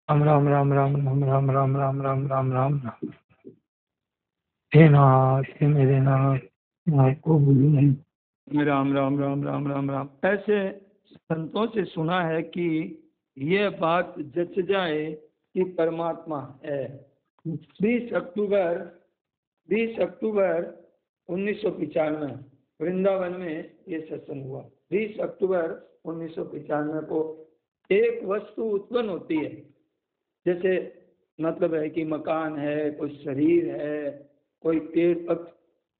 राम राम राम राम राम राम राम राम राम राम राम राम। हे नाथ, हे मेरे नाथ, आपको भूलू नहीं। राम राम राम राम राम राम। ऐसे संतों से सुना है कि ये बात जच जाए कि परमात्मा है। 20 अक्टूबर 1995 वृंदावन में ये सत्संग हुआ। 20 अक्टूबर 1995 को एक वस्तु उत्पन्न होती है, जैसे मतलब है कि मकान है, कोई शरीर है, कोई पेड़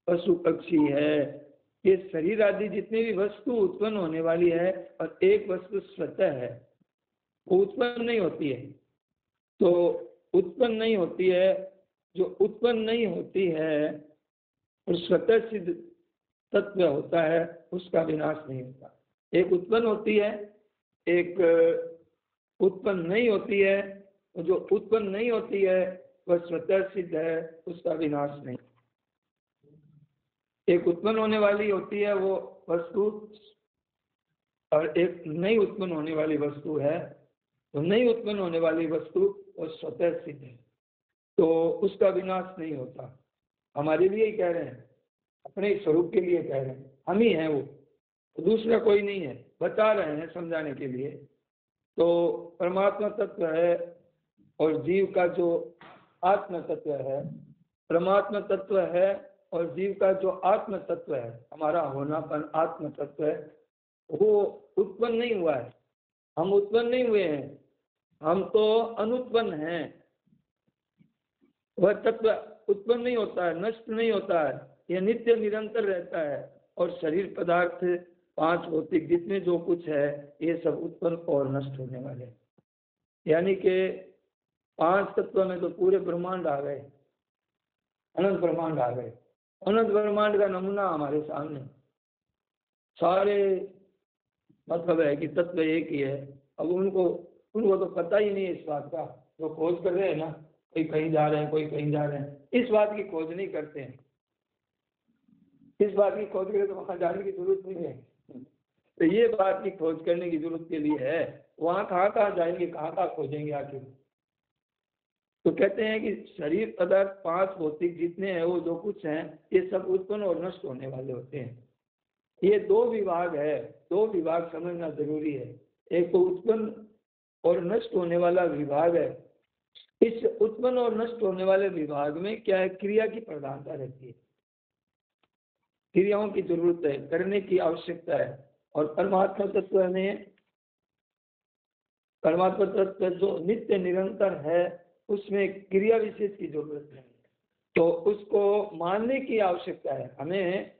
पशु पक्षी है, ये शरीर आदि जितनी भी वस्तु उत्पन्न होने वाली है, और एक वस्तु स्वतः है, वो उत्पन्न नहीं होती है। तो उत्पन्न नहीं होती है, जो उत्पन्न नहीं होती है और स्वतः सिद्ध तत्व होता है, उसका विनाश नहीं होता। एक उत्पन्न होती है, एक उत्पन्न नहीं होती है। जो उत्पन्न नहीं होती है वह स्वतः सिद्ध है, उसका विनाश नहीं। एक उत्पन्न होने वाली होती है वो वस्तु, और एक नहीं उत्पन्न होने वाली वस्तु है। तो नहीं उत्पन्न होने वाली वस्तु वो स्वतः सिद्ध है, तो उसका विनाश नहीं होता। हमारे लिए ही कह रहे हैं, अपने स्वरूप के लिए कह रहे हैं, हम ही हैं वो, तो दूसरा कोई नहीं है। बता रहे हैं समझाने के लिए। तो परमात्मा तत्व है और जीव का जो आत्म तत्व है, परमात्मा तत्व है और जीव का जो आत्म तत्व है, हमारा होनापन आत्म तत्व है, वो उत्पन्न नहीं हुआ है। हम उत्पन्न नहीं हुए हैं, हम तो अनुत्पन्न हैं। वह तत्व उत्पन्न नहीं होता है, नष्ट नहीं होता है, यह नित्य निरंतर रहता है। और शरीर पदार्थ 5 भौतिक जितने जो कुछ है, ये सब उत्पन्न और नष्ट होने वाले हैं। यानी कि 5 तत्व में तो पूरे ब्रह्मांड आ गए, अनंत ब्रह्मांड आ गए। अनंत ब्रह्मांड का नमूना हमारे सामने, सारे मतलब है कि तत्व एक ही है। अब उनको तो पता ही नहीं है इस बात का, जो खोज कर रहे हैं ना, कोई कहीं जा रहे हैं, कोई कहीं जा रहे हैं, इस बात की खोज नहीं करते हैं। इस बात की खोज करें तो वहां जाने की जरूरत नहीं है। तो ये बात की खोज करने की जरूरत के लिए है, वहां कहाँ जाएंगे, कहाँ खोजेंगे आखिर। तो कहते हैं कि शरीर पदार्थ 5 भौतिक जितने हैं, वो जो कुछ हैं, ये सब उत्पन्न और नष्ट होने वाले होते हैं। ये 2 विभाग है, 2 विभाग समझना जरूरी है। एक तो उत्पन्न और नष्ट होने वाला विभाग है। इस उत्पन्न और नष्ट होने वाले विभाग में क्या है, क्रिया की प्रधानता रहती है, क्रियाओं की जरूरत है, करने की आवश्यकता है। और परमात्मा तत्व जो नित्य निरंतर है, उसमें क्रिया विशेष की जरूरत नहीं, तो उसको मानने की आवश्यकता है हमें।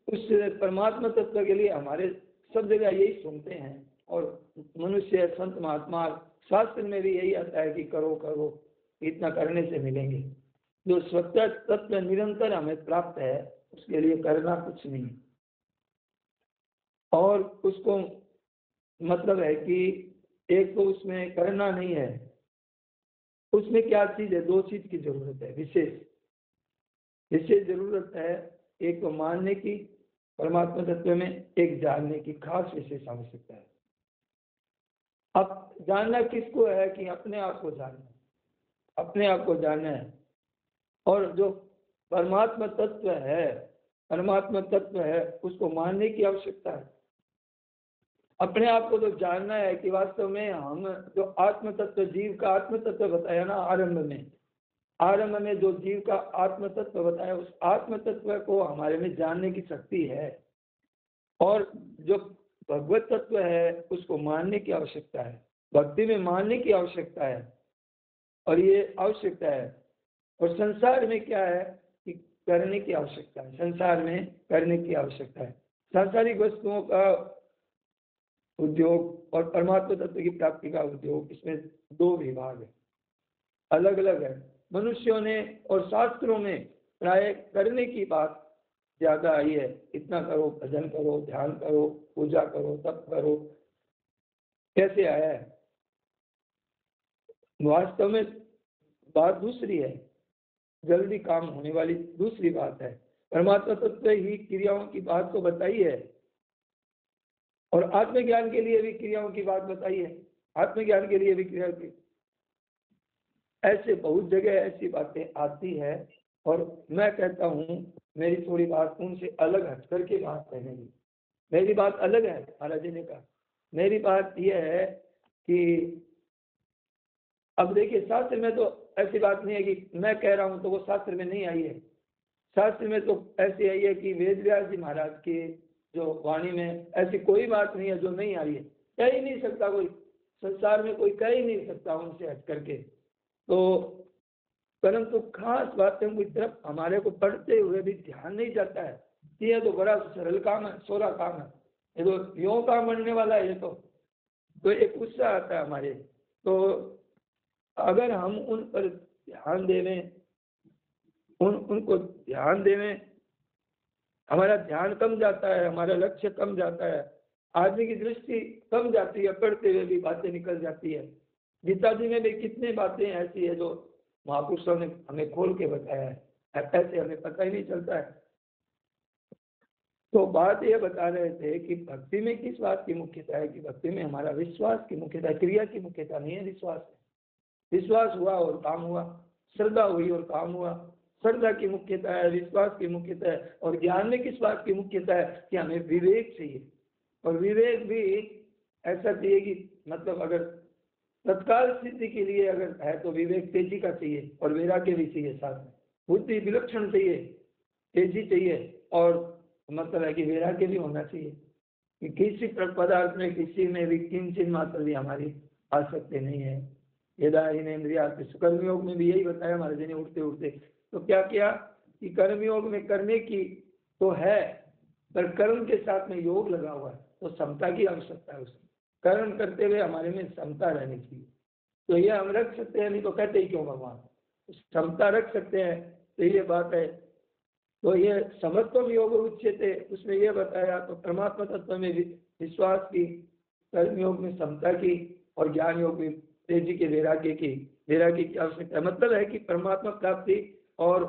उस परमात्मा तत्व के लिए हमारे सब जगह यही सुनते हैं, और मनुष्य संत महात्मा शास्त्र में भी यही आता है कि करो करो, इतना करने से मिलेंगे। जो स्वतः तत्व निरंतर हमें प्राप्त है, उसके लिए करना कुछ नहीं। और उसको मतलब है कि एक तो उसमें करना नहीं है, उसमें क्या चीज है, 2 चीज की जरूरत है, विशेष जरूरत है। एक तो मानने की परमात्मा तत्व में, एक जानने की खास विशेष आवश्यकता है। अब जानना किसको है कि अपने आप को जानना, अपने आप को जानना है। और जो परमात्मा तत्व है, उसको मानने की आवश्यकता है। अपने आप को तो जानना है कि वास्तव में हम जो आत्म तत्व, जीव का आत्म तत्व बताया ना आरंभ में जो जीव का आत्म तत्व बताया, उस आत्म तत्व को हमारे में जानने की शक्ति है। और जो भगवत तत्व है, उसको मानने की आवश्यकता है, भक्ति में मानने की आवश्यकता है, और ये आवश्यकता है। और संसार में क्या है कि करने की आवश्यकता है, संसार में करने की आवश्यकता है। सांसारिक वस्तुओं का उद्योग और परमात्मा तत्व की प्राप्ति का उद्योग, इसमें 2 विभाग है, अलग अलग है। मनुष्यों ने और शास्त्रों में प्राय करने की बात ज्यादा आई है, इतना करो, भजन करो, ध्यान करो, पूजा करो, तप करो, कैसे आया है। वास्तव में बात दूसरी है, जल्दी काम होने वाली दूसरी बात है। परमात्मा तत्व ही क्रियाओं की बात तो बताई है, और आत्मज्ञान के लिए भी क्रियाओं की बात बताई है। आत्मज्ञान के लिए भी क्रिया की। ऐसे बहुत जगह ऐसी बातें आती है और मैं कहता हूँ मेरी थोड़ी बात उनसे अलग हट करके बात कहने की। मेरी बात अलग है महाराज जी ने कहा। मेरी बात यह है कि अब देखिए शास्त्र में तो ऐसी बात नहीं है कि मैं कह रहा हूँ तो वो शास्त्र में नहीं आई है। शास्त्र में तो ऐसी आई है कि वेद व्यास जी महाराज की जो वाणी में ऐसी कोई बात नहीं है जो नहीं आई है। कह ही नहीं सकता कोई, संसार में कोई कह ही नहीं सकता उनसे हट करके। तो परंतु खास बातें की तरफ हमारे को पढ़ते हुए भी ध्यान नहीं जाता है। ये तो बड़ा सरल काम है, सोरा काम है, ये तो यूं काम बनने वाला है। ये तो एक उत्साह आता है हमारे। तो अगर हम उन पर ध्यान देवें, उनको ध्यान देवें, हमारा ध्यान कम जाता है, हमारा लक्ष्य कम जाता है, आदमी की दृष्टि कम जाती है, पढ़ते हुए भी बातें निकल जाती है। गीता जी में भी कितनी बातें ऐसी है जो महापुरुषों ने हमें खोल के बताया है, ऐसे हमें पता ही नहीं चलता है। तो बात ये बता रहे थे कि भक्ति में किस बात की मुख्यता है कि भक्ति में हमारा विश्वास की मुख्यता है, क्रिया की मुख्यता नहीं है। विश्वास हुआ और काम हुआ, श्रद्धा हुई और काम हुआ। श्रद्धा की मुख्यता है, विश्वास की मुख्यता है। और ज्ञान में किस बात की मुख्यता है कि हमें विवेक चाहिए। और विवेक भी ऐसा चाहिए कि मतलब अगर तत्काल स्थिति के लिए अगर है तो विवेक तेजी का चाहिए और वैराग्य भी चाहिए साथ में। बुद्धि विलक्षण चाहिए, तेजी चाहिए और मतलब है कि वैराग्य भी होना चाहिए कि किसी पदार्थ में किसी में भी किंचित मात्र भी हमारी आसक्ति नहीं है। यदा इनेन्द्रिया कर्मयोग में भी यही बताया महाराज जी ने उठते उठते। तो क्या किया कि कर्मयोग में करने की तो है पर कर्म के साथ में योग लगा हुआ है, तो समता की आवश्यकता है। उसमें कर्म करते हुए हमारे में समता रहनी चाहिए। तो ये हम रख सकते हैं, नहीं तो कहते ही क्यों भगवान, क्षमता रख सकते हैं। तो ये बात है। तो ये समत्वम योग उच्यते, उसमें ये बताया। तो परमात्मा तत्व में विश्वास की, कर्म योग में समता की और ज्ञान योग में तेजी के वैराग्य की आवश्यकता। मतलब है कि परमात्मा प्राप्ति और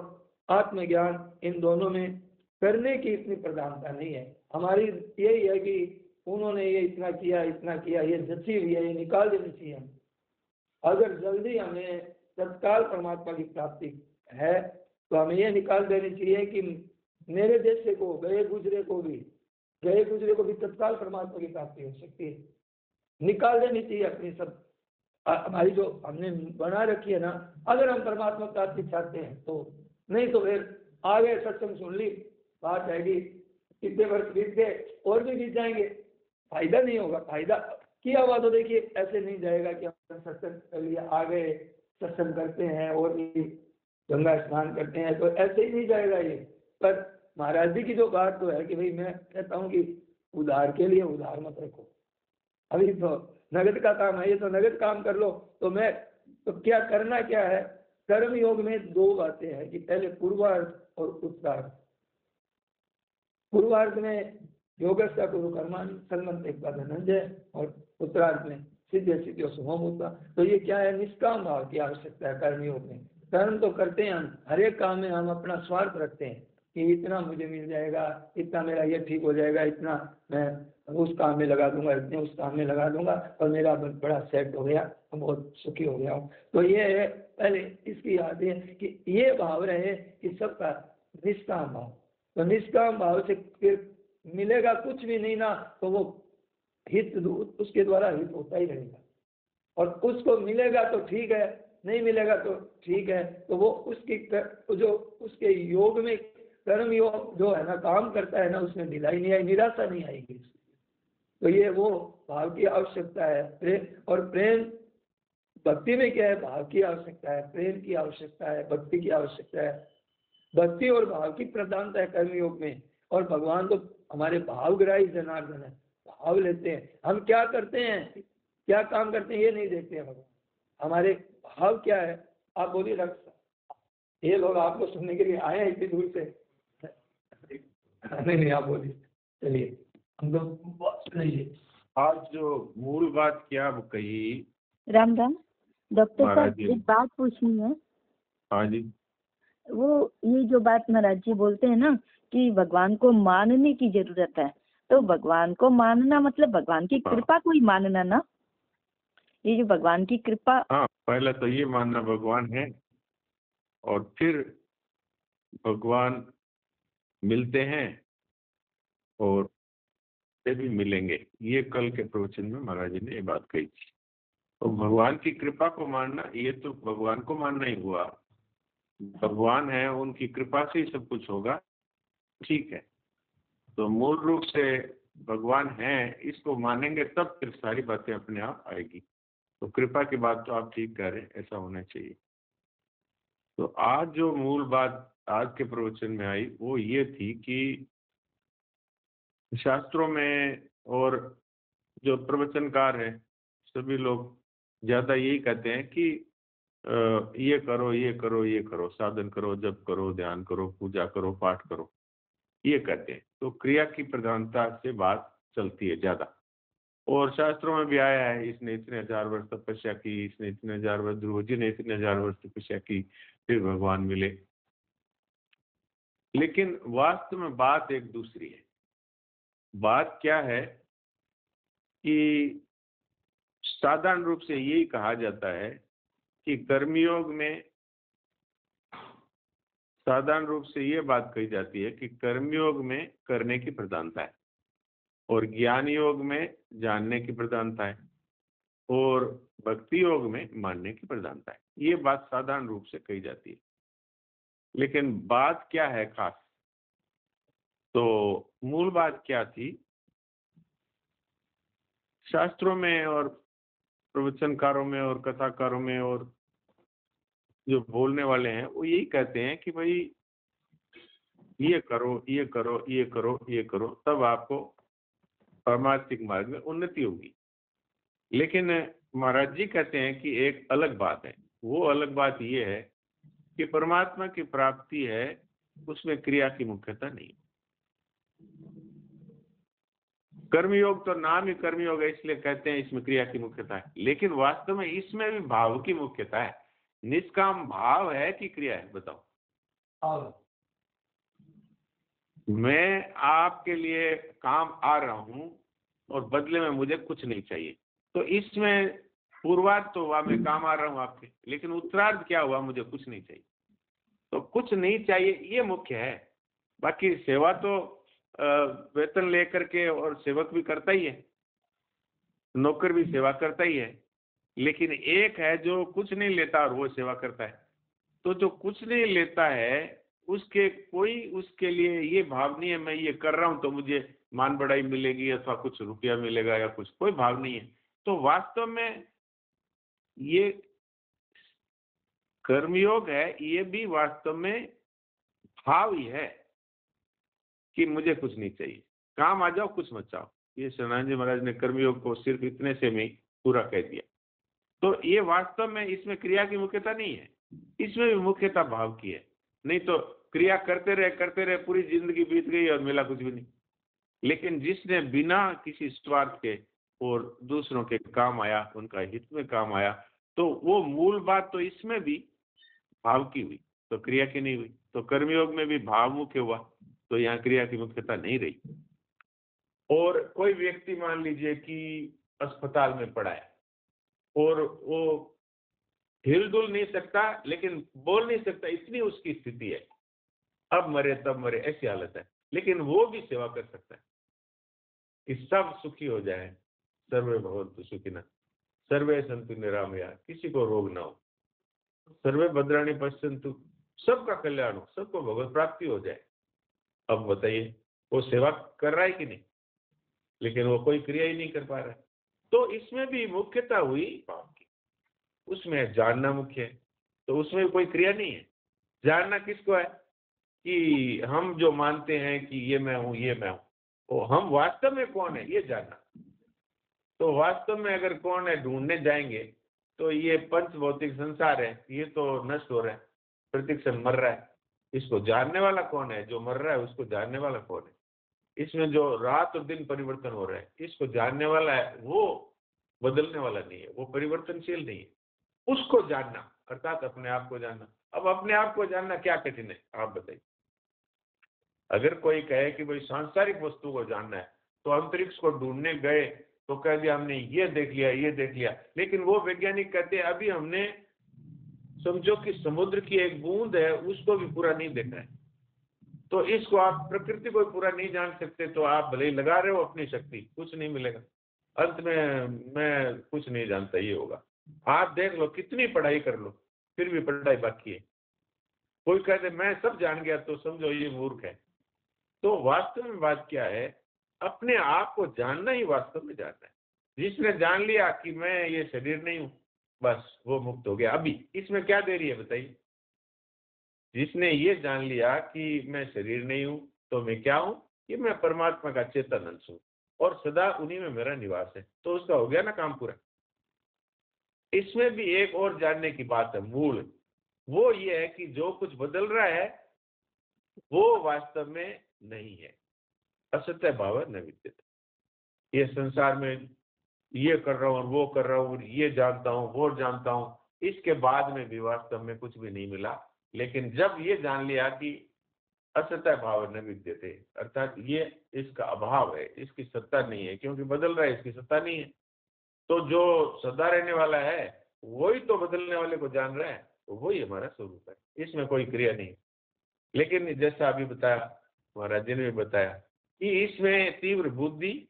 आत्मज्ञान इन दोनों में करने की इतनी प्रधानता नहीं है। हमारी यही है कि उन्होंने ये इतना किया ये जची हुई है, ये निकाल देनी चाहिए हम। अगर जल्दी हमें तत्काल परमात्मा की प्राप्ति है तो हमें ये निकाल देनी चाहिए कि मेरे जैसे को गए गुजरे को भी तत्काल परमात्मा की प्राप्ति हो सकती है। निकाल देनी चाहिए अपनी सब हमारी जो हमने बना रखी है ना। अगर हम परमात्मा प्राप्ति चाहते हैं तो, नहीं तो फिर आगे सत्संग सुन ली, बात है कि कितने वर्ष बीत गए और भी बीत जाएंगे, फायदा नहीं होगा। फायदा किया हुआ तो देखिए ऐसे नहीं जाएगा कि हम सत्संग कर लिया, आ गए सत्संग करते हैं और भी गंगा स्नान करते हैं, तो ऐसे ही नहीं जाएगा ये। पर महाराज जी की जो बात तो है कि भाई मैं कहता हूँ कि उधार के लिए उधार मत रखो। अभी तो नगद का काम है, ये तो नगद काम कर लो। तो मैं तो क्या करना क्या है, कर्म योग में दो बातें हैं कि पहले पूर्वार्ध और उत्तरार्ध। पूर्वार्ध में योगस्या कुरु कर्माणि सन्मन्ते धनंजय और उत्तरार्ध में सिद्ध सिद्धियों शुभम होता। तो ये क्या है, निष्काम भाव की आवश्यकता है कर्म योग में। कर्म तो करते हैं हम, हर एक काम में हम अपना स्वार्थ रखते हैं कि इतना मुझे मिल जाएगा, इतना मेरा ये ठीक हो जाएगा, इतना मैं उस काम में लगा दूंगा, इतने उस काम में लगा दूंगा और मेरा बड़ा सेट हो गया, मैं बहुत सुखी हो गया हूँ। तो ये पहले इसकी याद है कि ये भाव रहे कि सबका निष्काम भाव। तो निष्काम भाव से फिर मिलेगा कुछ भी नहीं ना, तो वो हित उसके द्वारा हित होता ही रहेगा। और उसको मिलेगा तो ठीक है, नहीं मिलेगा तो ठीक है। तो वो उसकी जो उसके योग में कर्म योग जो है ना काम करता है ना, उसमें ढिलाई नहीं आई, निराशा नहीं आएगी। तो ये वो भाव की आवश्यकता है। और प्रेम भक्ति में क्या है, भाव की आवश्यकता है, प्रेम की आवश्यकता है, भक्ति की आवश्यकता है। भक्ति और भाव की प्रधानता है कर्मयोग में। और भगवान तो हमारे भावग्राही जनार्दन है, भाव लेते हैं। हम क्या करते हैं, क्या काम करते हैं, ये नहीं देखते हैं भगवान। हमारे भाव क्या है। आप बोलिए डॉक्टर, ये लोग आपको सुनने के लिए आए हैं इतनी दूर से। नहीं आप बोलिए, चलिए हम लोग कहिए। आज जो मूल बात क्या कही राम राम डॉक्टर साहब, एक बात पूछनी है। हाँ जी। वो ये जो बात महाराज जी बोलते हैं ना कि भगवान को मानने की जरूरत है, तो भगवान को मानना मतलब भगवान की कृपा को ही मानना ना। ये जो भगवान की कृपा। हाँ, पहले तो ये मानना भगवान है, और फिर भगवान मिलते हैं और से भी मिलेंगे। ये कल के प्रवचन में महाराज जी ने ये बात कही थी। तो भगवान की कृपा को मानना, ये तो भगवान को मानना ही हुआ। भगवान है, उनकी कृपा से ही सब कुछ होगा, ठीक है। तो मूल रूप से भगवान है, इसको मानेंगे तब फिर सारी बातें अपने आप आएगी। तो कृपा की बात तो आप ठीक कह रहे हैं, ऐसा होना चाहिए। तो आज जो मूल बात आज के प्रवचन में आई वो ये थी कि शास्त्रों में और जो प्रवचनकार हैं सभी लोग ज्यादा यही कहते हैं कि ये करो, ये करो, ये करो, साधन करो, जप करो, ध्यान करो, पूजा करो, पाठ करो, ये कहते हैं। तो क्रिया की प्रधानता से बात चलती है ज्यादा। और शास्त्रों में भी आया है, इसने इतने 1000 वर्ष तपस्या की, इसने इतने 1000 वर्ष, ध्रुव जी ने इतने 1000 वर्ष तपस्या की, फिर भगवान मिले। लेकिन वास्तव में बात एक दूसरी है। बात क्या है कि साधारण रूप से यही कहा जाता है कि कर्मयोग में, साधारण रूप से ये बात कही जाती है कि कर्मयोग में करने की प्रधानता है, और ज्ञान योग में जानने की प्रधानता है, और भक्ति योग में मानने की प्रधानता है। ये बात साधारण रूप से कही जाती है। लेकिन बात क्या है खास? तो मूल बात क्या थी? शास्त्रों में और प्रवचनकारों में और कथाकारों में और जो बोलने वाले हैं वो यही कहते हैं कि भाई ये करो, ये करो, ये करो, ये करो, तब आपको परमार्थिक मार्ग में उन्नति होगी। लेकिन महाराज जी कहते हैं कि एक अलग बात है। वो अलग बात ये है कि परमात्मा की प्राप्ति है, उसमें क्रिया की मुख्यता नहीं। कर्मयोग तो नाम ही कर्मयोग है, इसलिए कहते हैं इसमें क्रिया की मुख्यता है, लेकिन वास्तव में इसमें भी भाव की मुख्यता है। निष्काम भाव है कि क्रिया है? बताओ। मैं आपके लिए काम आ रहा हूं और बदले में मुझे कुछ नहीं चाहिए, तो इसमें पूर्वार्ध तो हुआ मैं काम आ रहा हूं आपके, लेकिन उत्तरार्ध क्या हुआ? मुझे कुछ नहीं चाहिए। तो कुछ नहीं चाहिए ये मुख्य है। बाकी सेवा तो वेतन लेकर के, और सेवक भी करता ही है, नौकर भी सेवा करता ही है। लेकिन एक है जो कुछ नहीं लेता और वो सेवा करता है। तो जो कुछ नहीं लेता है उसके कोई उसके लिए ये भाव नहीं है मैं ये कर रहा हूं तो मुझे मान बढ़ाई मिलेगी अथवा कुछ रुपया मिलेगा या कुछ, कोई भाव नहीं है। तो वास्तव में ये कर्मयोग है, ये भी वास्तव में भाव ही है कि मुझे कुछ नहीं चाहिए, काम आ जाओ, कुछ मत चाहो। ये सनातन जी महाराज ने कर्मयोग को सिर्फ इतने से में पूरा कह दिया। तो ये वास्तव में इसमें क्रिया की मुख्यता नहीं है, इसमें भी मुख्यता भाव की है। नहीं तो क्रिया करते रहे पूरी जिंदगी बीत गई और मिला कुछ भी नहीं। लेकिन जिसने बिना किसी स्वार्थ के और दूसरों के काम आया, उनका हित में काम आया, तो वो मूल बात तो इसमें भी भाव की हुई, तो क्रिया की नहीं हुई। तो कर्मयोग में भी भाव मुख्य हुआ, तो यहाँ क्रिया की मुख्यता नहीं रही। और कोई व्यक्ति मान लीजिए कि अस्पताल में पड़ा है और वो हिल डुल नहीं सकता, लेकिन बोल नहीं सकता, इतनी उसकी स्थिति है, अब मरे तब मरे ऐसी हालत है, लेकिन वो भी सेवा कर सकता है कि सब सुखी हो जाए। सर्वे भवन्तु सुखिनः, सर्वे सन्तु निरामया, किसी को रोग ना हो, सर्वे भद्राणि पश्यन्तु, सबका कल्याण हो, सबको भगवत प्राप्ति हो जाए। अब बताइए वो सेवा कर रहा है कि नहीं? लेकिन वो कोई क्रिया ही नहीं कर पा रहा है। तो इसमें भी मुख्यता हुई भाव की, उसमें जानना मुख्य है, तो उसमें कोई क्रिया नहीं है। जानना किसको है कि हम जो मानते हैं कि ये मैं हूं, ये मैं हूं, तो हम वास्तव में कौन है ये जानना। तो वास्तव में अगर कौन है ढूंढने जाएंगे तो ये पंच भौतिक संसार है, ये तो नष्ट हो रहा है, प्रतिक्षण मर रहा है। इसको जानने वाला कौन है? जो मर रहा है उसको जानने वाला कौन है? इसमें जो रात और दिन परिवर्तन हो रहा है, इसको जानने वाला है, वो बदलने वाला नहीं है, वो परिवर्तनशील नहीं है। उसको जानना अर्थात अपने आप को जानना। अब अपने आप को जानना क्या कठिन है आप बताइए? अगर कोई कहे कि भाई सांसारिक वस्तु को जानना है, तो अंतरिक्ष को ढूंढने गए तो कह दिया हमने ये देख लिया, ये देख लिया। लेकिन वो वैज्ञानिक कहते हैं अभी हमने समझो कि समुद्र की एक बूंद है, उसको भी पूरा नहीं देखा है। तो इसको आप प्रकृति को पूरा नहीं जान सकते, तो आप भले ही लगा रहे हो अपनी शक्ति, कुछ नहीं मिलेगा। अंत में मैं कुछ नहीं जानता ये होगा। आप देख लो कितनी पढ़ाई कर लो, फिर भी पढ़ाई बाकी है। कोई कहते मैं सब जान गया, तो समझो ये मूर्ख है। तो वास्तव में बात क्या है, अपने आप को जानना ही वास्तव में जानना है। जिसने जान लिया कि मैं ये शरीर नहीं हूं, बस वो मुक्त हो गया। अभी इसमें क्या देरी है बताइए। जिसने ये जान लिया कि मैं शरीर नहीं हूं, तो मैं क्या हूं, ये मैं परमात्मा का चेतन अंश हूं और सदा उन्हीं में मेरा निवास है, तो उसका हो गया ना काम पूरा। इसमें भी एक और जानने की बात है, मूल वो ये है कि जो कुछ बदल रहा है वो वास्तव में नहीं है। असत्य भाव न विद्यते। ये संसार में ये कर रहा हूँ और वो कर रहा हूँ, ये जानता हूँ वो जानता हूँ, इसके बाद में भी वास्तव में कुछ भी नहीं मिला। लेकिन जब ये जान लिया कि असत्य भाव न विद्यते, अर्थात ये इसका अभाव है, इसकी सत्ता नहीं है, क्योंकि बदल रहा है, इसकी सत्ता नहीं है। तो जो सदा रहने वाला है वही तो बदलने वाले को जान रहा है, तो वही हमारा स्वरूप है, इसमें कोई क्रिया नहीं। लेकिन जैसा अभी बताया, महाराज जी ने भी बताया कि इसमें तीव्र बुद्धि,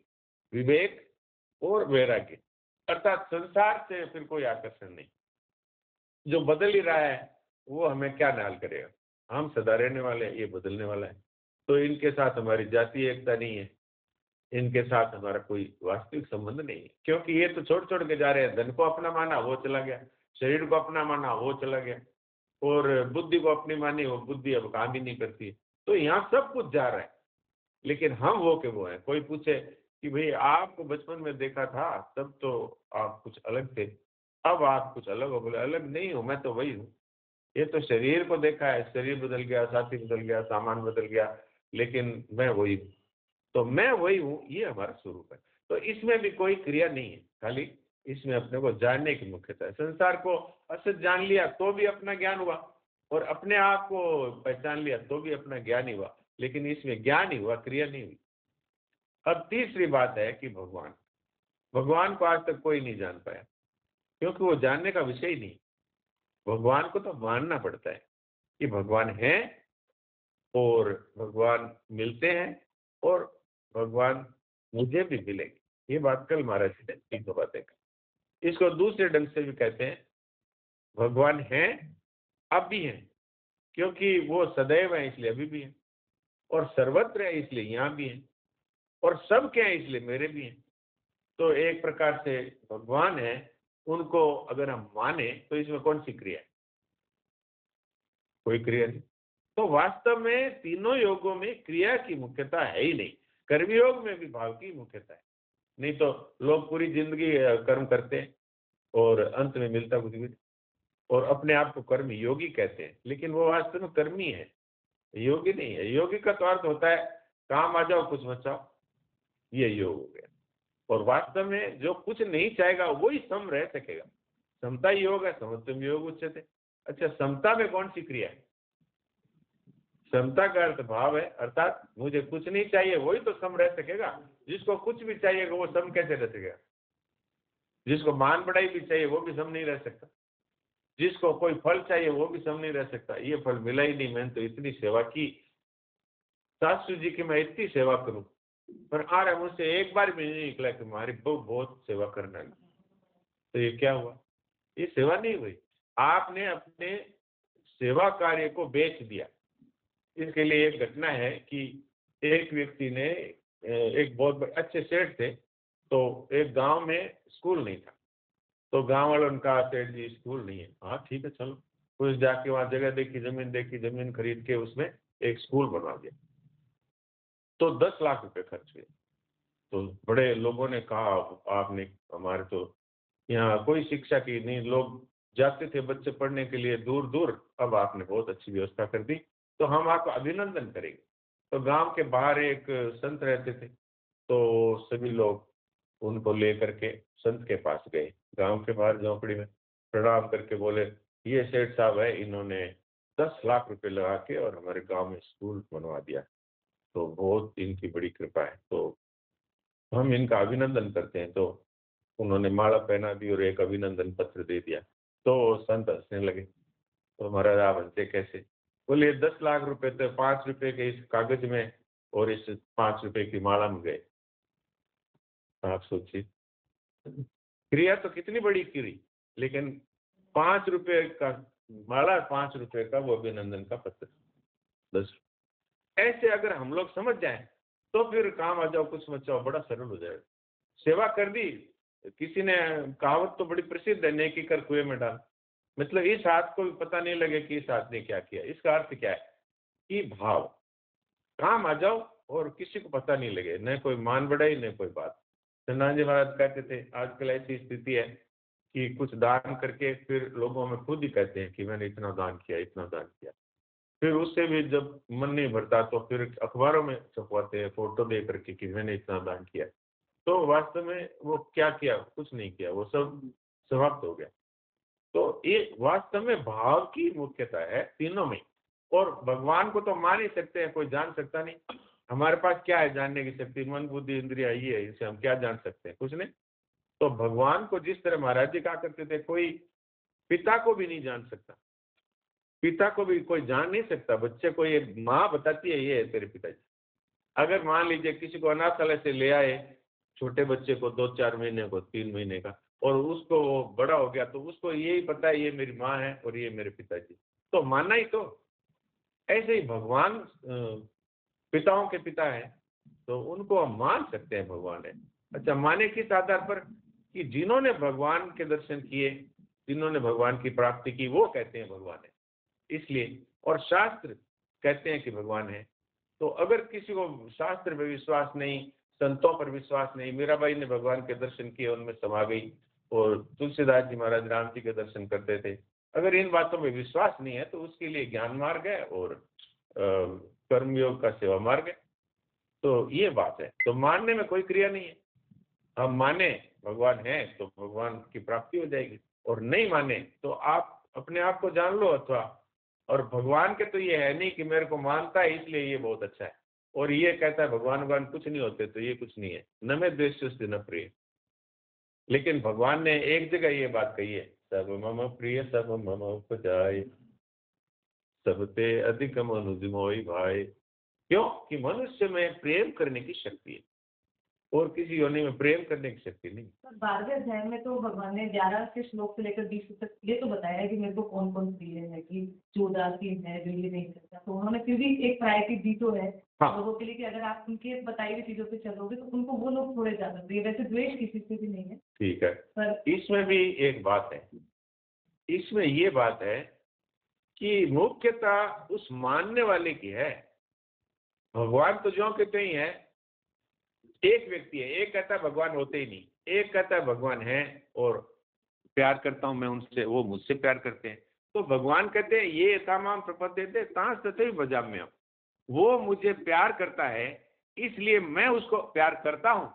विवेक और वैराग्य, अर्थात संसार से फिर कोई आकर्षण नहीं। जो बदल ही रहा है वो हमें क्या नाल करेगा। हम सदा रहने वाले हैं, ये बदलने वाला है। तो इनके साथ हमारी जातीय एकता नहीं है, इनके साथ हमारा कोई वास्तविक संबंध नहीं है, क्योंकि ये तो छोड़ छोड़ के जा रहे हैं। धन को अपना माना वो चला गया, शरीर को अपना माना वो चला गया, और बुद्धि को अपनी मानी वो बुद्धि अब काम ही नहीं करती। तो यहाँ सब कुछ जा रहा है, लेकिन हम वो के वो हैं। कोई पूछे कि भाई आपको बचपन में देखा था तब तो आप कुछ अलग थे, अब आप कुछ अलग हो। बोले अलग नहीं हूँ, मैं तो वही हूँ। ये तो शरीर को देखा है, शरीर बदल गया, साथी बदल गया, सामान बदल गया, लेकिन मैं वही हूँ। तो मैं वही हूँ, ये हमारा स्वरूप है। तो इसमें भी कोई क्रिया नहीं है, खाली इसमें अपने को जानने की मुख्यता है। संसार को असत जान लिया तो भी अपना ज्ञान हुआ, और अपने आप को पहचान लिया तो भी अपना ज्ञान ही हुआ, लेकिन इसमें ज्ञान ही हुआ, क्रिया नहीं हुई। अब तीसरी बात है कि भगवान, भगवान को आज तक कोई नहीं जान पाया, क्योंकि वो जानने का विषय ही नहीं। भगवान को तो मानना पड़ता है कि भगवान है, और भगवान मिलते हैं, और भगवान मुझे भी मिलेंगे। ये बात कल महाराज जी ने तीन दो बातें कही। इसको दूसरे ढंग से भी कहते हैं, भगवान है, अब भी है, क्योंकि वो सदैव है इसलिए अभी भी है, और सर्वत्र है इसलिए यहाँ भी है, और सब के हैं इसलिए मेरे भी हैं। तो एक प्रकार से भगवान है, उनको अगर हम माने तो इसमें कौन सी क्रिया है, कोई क्रिया नहीं। तो वास्तव में तीनों योगों में क्रिया की मुख्यता है ही नहीं। कर्मयोग में भी भाव की मुख्यता है। नहीं तो लोग पूरी जिंदगी कर्म करते हैं और अंत में मिलता कुछ भी नहीं, और अपने आप को कर्म योगी कहते हैं, लेकिन वो वास्तव में कर्मी है, योगी नहीं है। योगी का तो अर्थ होता है काम आ जाओ कुछ बचाओ, ये योग हो गया। और वास्तव में जो कुछ नहीं चाहेगा वही सम रह सकेगा। समता योग है, समत्वम योग उच्चते। अच्छा, समता में कौन सी क्रिया है। समता का अर्थ भाव है, अर्थात मुझे कुछ नहीं चाहिए वही तो सम रह सकेगा। जिसको कुछ भी चाहिएगा वो सम कैसे रह सकेगा। जिसको मान बढ़ाई भी चाहिए वो भी सम नहीं रह सकता। जिसको कोई फल चाहिए वो भी सम नहीं रह सकता। ये फल मिला ही नहीं, मैंने तो इतनी सेवा की, सासू जी की मैं इतनी सेवा करूं, पर आ रहा मुझसे एक बार भी नहीं निकला कि हमारी बहू बहुत सेवा करना है। तो ये क्या हुआ, ये सेवा नहीं हुई। आपने अपने सेवा कार्य को बेच दिया। इसके लिए एक घटना है कि एक व्यक्ति ने, एक बहुत अच्छे सेठ थे, तो एक गांव में स्कूल नहीं था। तो गांव वालों ने कहा सेठ जी स्कूल नहीं है। हाँ ठीक है चलो। कुछ जाके वहां जगह देखी, जमीन देखी, जमीन खरीद के उसमें एक स्कूल बनवा दिया। तो 10 लाख रुपए खर्च हुए। तो बड़े लोगों ने कहा आपने, हमारे तो यहाँ कोई शिक्षा की नहीं, लोग जाते थे बच्चे पढ़ने के लिए दूर दूर, अब आपने बहुत अच्छी व्यवस्था कर दी, तो हम आपका अभिनंदन करेंगे। तो गांव के बाहर एक संत रहते थे, तो सभी लोग उनको लेकर के संत के पास गए। गांव के बाहर झोंपड़ी में प्रणाम करके बोले, ये सेठ साहब है, इन्होंने 10 लाख रुपए लगा के और हमारे गांव में स्कूल बनवा दिया, तो बहुत इनकी बड़ी कृपा है। तो हम इनका अभिनंदन करते हैं। तो उन्होंने माला पहना दी और एक अभिनंदन पत्र दे दिया। तो संत हंसने लगे। तो महाराज आप हंसे कैसे? बोले 10 लाख रुपए तो 5 रुपए के इस कागज में और इस 5 रुपए की माला में गए। आप सोचिए, क्रिया तो कितनी बड़ी करी, लेकिन 5 रुपए का माला, 5 रुपए का वो अभिनंदन का पत्र, 10। ऐसे अगर हम लोग समझ जाएं तो फिर काम आ जाओ कुछ मत जाओ बड़ा सरल हो जाएगा। सेवा कर दी, किसी ने कहावत तो बड़ी प्रसिद्ध है, नेकी कर कुएं में डाल। मतलब इस हाथ को भी पता नहीं लगे कि इस हाथ ने क्या किया। इसका अर्थ क्या है कि भाव, काम आ जाओ और किसी को पता नहीं लगे, न कोई मान बढ़ाई न कोई बात। सन्नाथ जी महाराज कहते थे आजकल ऐसी स्थिति है कि कुछ दान करके फिर लोगों में खुद ही कहते हैं कि मैंने इतना दान किया, इतना दान किया। फिर उससे भी जब मन नहीं भरता तो फिर अखबारों में छपवाते हैं फोटो दे करके कि मैंने इतना दान किया। तो वास्तव में वो क्या किया? कुछ नहीं किया, वो सब समाप्त हो गया। तो ये वास्तव में भाव की मुख्यता है तीनों में। और भगवान को तो मान ही सकते हैं, कोई जान सकता नहीं। हमारे पास क्या है जानने की शक्ति? मन बुद्धि इंद्रिया ये है, इसे हम क्या जान सकते हैं? कुछ नहीं। तो भगवान को जिस तरह महाराज जी कहा करते थे, कोई पिता को भी नहीं जान सकता, पिता को भी कोई जान नहीं सकता। बच्चे को ये माँ बताती है ये है तेरे पिताजी। अगर मान लीजिए किसी को अनाथालय से ले आए छोटे बच्चे को 2-4 महीने को, 3 महीने का, और उसको वो बड़ा हो गया तो उसको यही पता है ये मेरी माँ है और ये मेरे पिताजी, तो मानना ही। तो ऐसे ही भगवान पिताओं के पिता है तो उनको हम मान सकते हैं भगवान है। अच्छा, माने किस आधार पर? कि जिन्होंने भगवान के दर्शन किए, जिन्होंने भगवान की प्राप्ति की, वो कहते हैं भगवान है। इसलिए, और शास्त्र कहते हैं कि भगवान है। तो अगर किसी को शास्त्र पर विश्वास नहीं, संतों पर विश्वास नहीं, मीराबाई ने भगवान के दर्शन किए, उनमें समा गई, और तुलसीदास जी महाराज राम जी के दर्शन करते थे, अगर इन बातों में विश्वास नहीं है तो उसके लिए ज्ञान मार्ग है और कर्मयोग का सेवा मार्ग है। तो ये बात है। तो मानने में कोई क्रिया नहीं है। हम माने भगवान है तो भगवान की प्राप्ति हो जाएगी, और नहीं माने तो आप अपने आप को जान लो। अथवा, और भगवान के तो ये है नहीं कि मेरे को मानता है इसलिए ये बहुत अच्छा है, और ये कहता है भगवान कुछ नहीं होते, तो ये कुछ नहीं है। न मैं द्वेष्य न प्रिय। लेकिन भगवान ने एक जगह ये बात कही है, सब मम प्रिय सब मम उपजाय, सबते अधिक मनुज मोहि भाई। क्यों? कि मनुष्य में प्रेम करने की शक्ति है और किसी योनि में प्रेम करने की शक्ति नहीं। सर 12वें अध्याय में तो भगवान ने 11 के श्लोक से लेकर 20 तक ये तो बताया है कि मेरे को कौन कौन प्रिय है, कि जो उदासीन है, जो ये नहीं करता। तो उन्होंने फिर भी एक प्रायोरिटी दी तो है लोगों के लिए कि अगर आप उनके बताई हुई चीजों पे चलोगे तो उनको वो लोग थोड़े ज्यादा प्रिय। वैसे द्वेष किसी से भी नहीं है। ठीक है, पर इसमें भी एक बात है, इसमें ये बात है कि मुख्यता उस मानने वाले की है। भगवान तो जो कहते ही है, एक व्यक्ति है, एक कहता है भगवान होते ही नहीं, एक कहता है भगवान है और प्यार करता हूं मैं उनसे, वो मुझसे प्यार करते हैं। तो भगवान कहते हैं ये तमाम प्रपत्ति देते तांस तथे बजाम में, वो मुझे प्यार करता है इसलिए मैं उसको प्यार करता हूं,